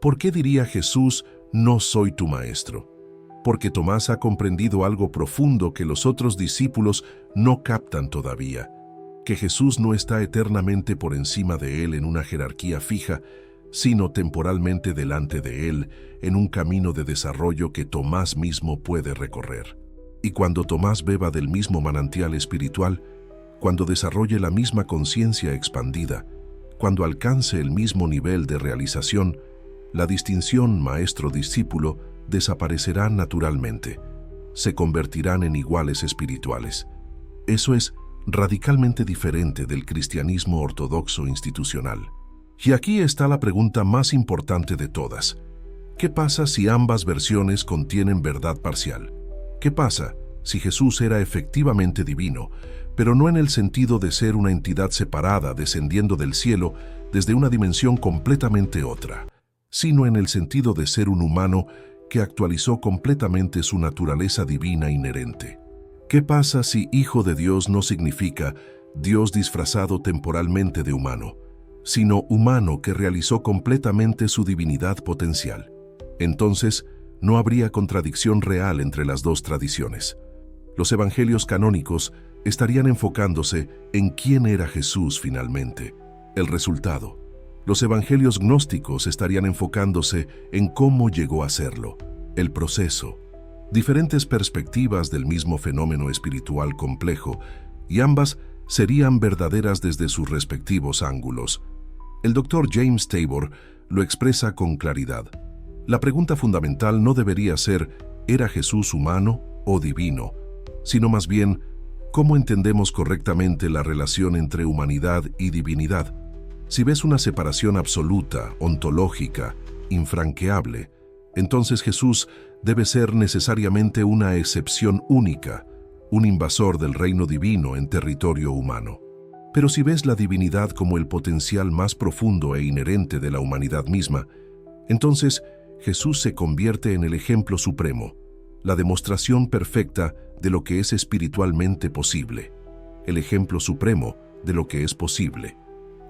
S1: ¿Por qué diría Jesús: «No soy tu maestro»? Porque Tomás ha comprendido algo profundo que los otros discípulos no captan todavía, que Jesús no está eternamente por encima de él en una jerarquía fija, sino temporalmente delante de él en un camino de desarrollo que Tomás mismo puede recorrer. Y cuando Tomás beba del mismo manantial espiritual, cuando desarrolle la misma conciencia expandida, cuando alcance el mismo nivel de realización, la distinción maestro-discípulo desaparecerá naturalmente. Se convertirán en iguales espirituales. Eso es radicalmente diferente del cristianismo ortodoxo institucional. Y aquí está la pregunta más importante de todas. ¿Qué pasa si ambas versiones contienen verdad parcial? ¿Qué pasa si Jesús era efectivamente divino, pero no en el sentido de ser una entidad separada descendiendo del cielo desde una dimensión completamente otra, sino en el sentido de ser un humano que actualizó completamente su naturaleza divina inherente? ¿Qué pasa si Hijo de Dios no significa Dios disfrazado temporalmente de humano, sino humano que realizó completamente su divinidad potencial? Entonces, no habría contradicción real entre las dos tradiciones. Los evangelios canónicos estarían enfocándose en quién era Jesús finalmente, el resultado. Los evangelios gnósticos estarían enfocándose en cómo llegó a serlo, el proceso. Diferentes perspectivas del mismo fenómeno espiritual complejo, y ambas serían verdaderas desde sus respectivos ángulos. El Dr. James Tabor lo expresa con claridad. La pregunta fundamental no debería ser ¿era Jesús humano o divino?, sino más bien ¿cómo entendemos correctamente la relación entre humanidad y divinidad? Si ves una separación absoluta, ontológica, infranqueable, entonces Jesús debe ser necesariamente una excepción única, un invasor del reino divino en territorio humano. Pero si ves la divinidad como el potencial más profundo e inherente de la humanidad misma, entonces Jesús se convierte en el ejemplo supremo, la demostración perfecta de lo que es espiritualmente posible, el ejemplo supremo de lo que es posible.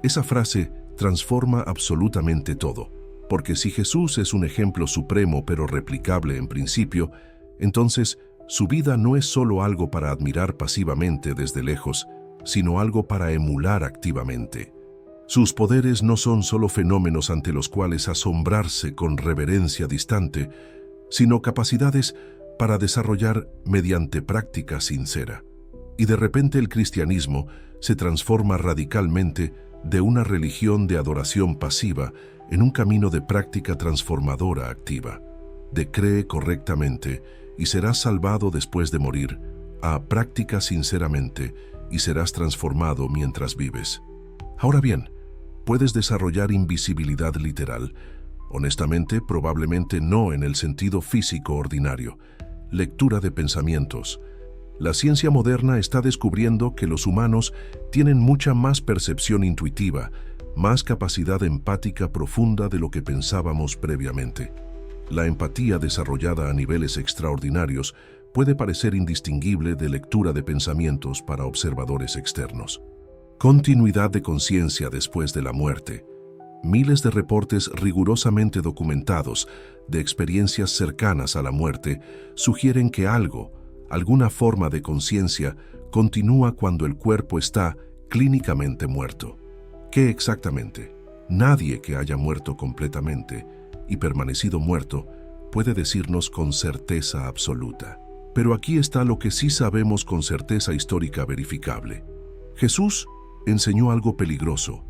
S1: Esa frase transforma absolutamente todo, porque si Jesús es un ejemplo supremo pero replicable en principio, entonces su vida no es solo algo para admirar pasivamente desde lejos, sino algo para emular activamente. Sus poderes no son solo fenómenos ante los cuales asombrarse con reverencia distante, sino capacidades para desarrollar mediante práctica sincera. Y de repente el cristianismo se transforma radicalmente de una religión de adoración pasiva en un camino de práctica transformadora activa, de cree correctamente y serás salvado después de morir, a practica sinceramente y serás transformado mientras vives. Ahora bien, ¿puedes desarrollar invisibilidad literal? Honestamente, probablemente no en el sentido físico ordinario. Lectura de pensamientos. La ciencia moderna está descubriendo que los humanos tienen mucha más percepción intuitiva, más capacidad empática profunda de lo que pensábamos previamente. La empatía desarrollada a niveles extraordinarios puede parecer indistinguible de lectura de pensamientos para observadores externos. Continuidad de conciencia después de la muerte. Miles de reportes rigurosamente documentados de experiencias cercanas a la muerte sugieren que alguna forma de conciencia continúa cuando el cuerpo está clínicamente muerto. ¿Qué exactamente? Nadie que haya muerto completamente y permanecido muerto puede decirnos con certeza absoluta. Pero aquí está lo que sí sabemos con certeza histórica verificable. Jesús enseñó algo peligroso,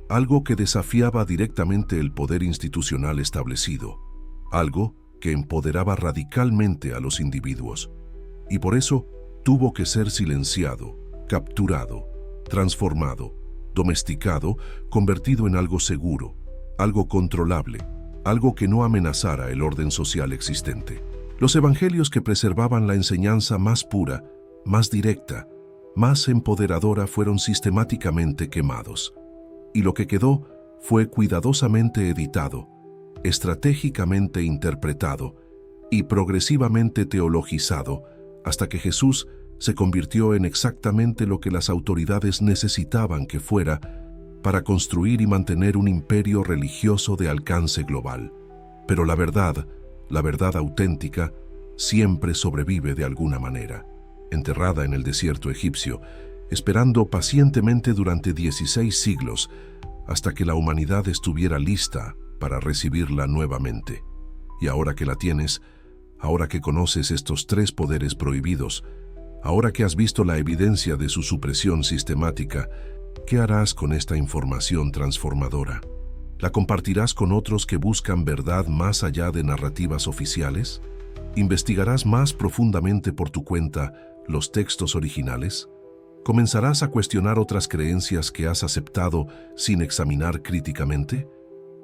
S1: algo que desafiaba directamente el poder institucional establecido, algo que empoderaba radicalmente a los individuos. Y por eso tuvo que ser silenciado, capturado, transformado, domesticado, convertido en algo seguro, algo controlable, algo que no amenazara el orden social existente. Los evangelios que preservaban la enseñanza más pura, más directa, más empoderadora fueron sistemáticamente quemados. Y lo que quedó fue cuidadosamente editado, estratégicamente interpretado y progresivamente teologizado, hasta que Jesús se convirtió en exactamente lo que las autoridades necesitaban que fuera para construir y mantener un imperio religioso de alcance global. Pero la verdad auténtica, siempre sobrevive de alguna manera, enterrada en el desierto egipcio, esperando pacientemente durante 16 siglos hasta que la humanidad estuviera lista para recibirla nuevamente. Y ahora que la tienes, ahora que conoces estos 3 poderes prohibidos, ahora que has visto la evidencia de su supresión sistemática, ¿qué harás con esta información transformadora? ¿La compartirás con otros que buscan verdad más allá de narrativas oficiales? ¿Investigarás más profundamente por tu cuenta los textos originales? ¿Comenzarás a cuestionar otras creencias que has aceptado sin examinar críticamente?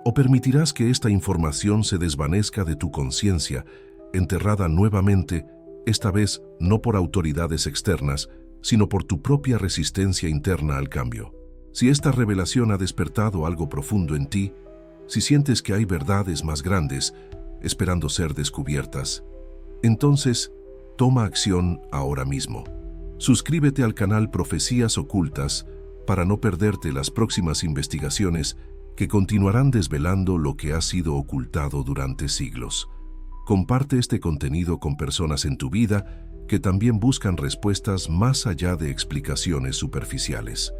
S1: ¿O permitirás que esta información se desvanezca de tu conciencia, enterrada nuevamente, esta vez no por autoridades externas, sino por tu propia resistencia interna al cambio? Si esta revelación ha despertado algo profundo en ti, si sientes que hay verdades más grandes esperando ser descubiertas, entonces toma acción ahora mismo. Suscríbete al canal Profecías Ocultas para no perderte las próximas investigaciones que continuarán desvelando lo que ha sido ocultado durante siglos. Comparte este contenido con personas en tu vida que también buscan respuestas más allá de explicaciones superficiales.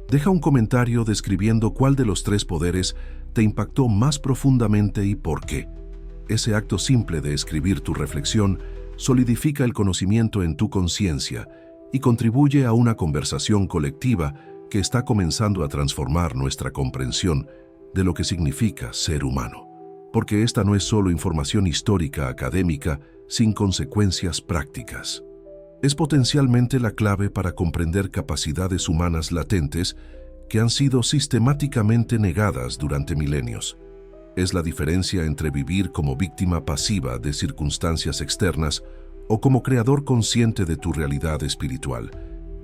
S1: Deja un comentario describiendo cuál de los 3 poderes te impactó más profundamente y por qué. Ese acto simple de escribir tu reflexión solidifica el conocimiento en tu conciencia y contribuye a una conversación colectiva que está comenzando a transformar nuestra comprensión de lo que significa ser humano. Porque esta no es solo información histórica académica sin consecuencias prácticas. Es potencialmente la clave para comprender capacidades humanas latentes que han sido sistemáticamente negadas durante milenios. Es la diferencia entre vivir como víctima pasiva de circunstancias externas o como creador consciente de tu realidad espiritual.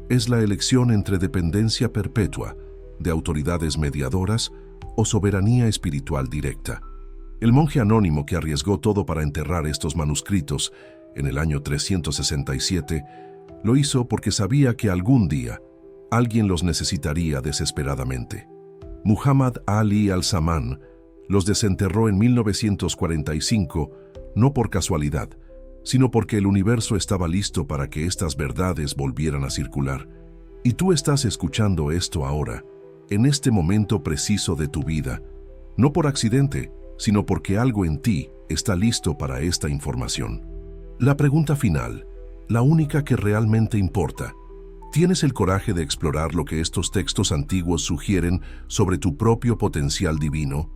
S1: Es la elección entre dependencia perpetua de autoridades mediadoras o soberanía espiritual directa. El monje anónimo que arriesgó todo para enterrar estos manuscritos en el año 367 lo hizo porque sabía que algún día alguien los necesitaría desesperadamente. Muhammad Ali al-Zaman los desenterró en 1945 no por casualidad, sino porque el universo estaba listo para que estas verdades volvieran a circular. Y tú estás escuchando esto ahora, en este momento preciso de tu vida, no por accidente, sino porque algo en ti está listo para esta información. La pregunta final, la única que realmente importa: ¿tienes el coraje de explorar lo que estos textos antiguos sugieren sobre tu propio potencial divino?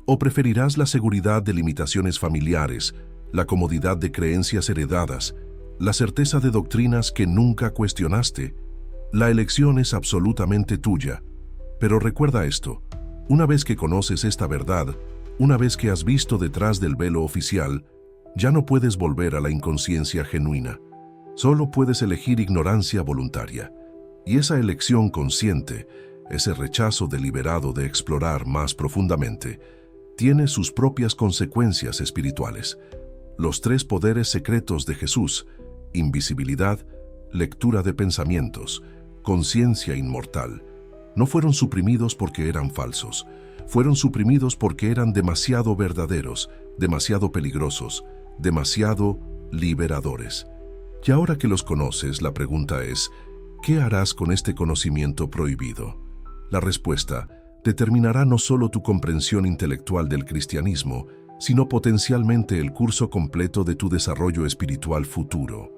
S1: ¿O preferirás la seguridad de limitaciones familiares, la comodidad de creencias heredadas, la certeza de doctrinas que nunca cuestionaste? La elección es absolutamente tuya. Pero recuerda esto: una vez que conoces esta verdad, una vez que has visto detrás del velo oficial, ya no puedes volver a la inconsciencia genuina. Solo puedes elegir ignorancia voluntaria. Y esa elección consciente, ese rechazo deliberado de explorar más profundamente, tiene sus propias consecuencias espirituales. Los 3 poderes secretos de Jesús: invisibilidad, lectura de pensamientos, conciencia inmortal, no fueron suprimidos porque eran falsos. Fueron suprimidos porque eran demasiado verdaderos, demasiado peligrosos, demasiado liberadores. Y ahora que los conoces, la pregunta es: ¿qué harás con este conocimiento prohibido? La respuesta determinará no solo tu comprensión intelectual del cristianismo, sino potencialmente el curso completo de tu desarrollo espiritual futuro.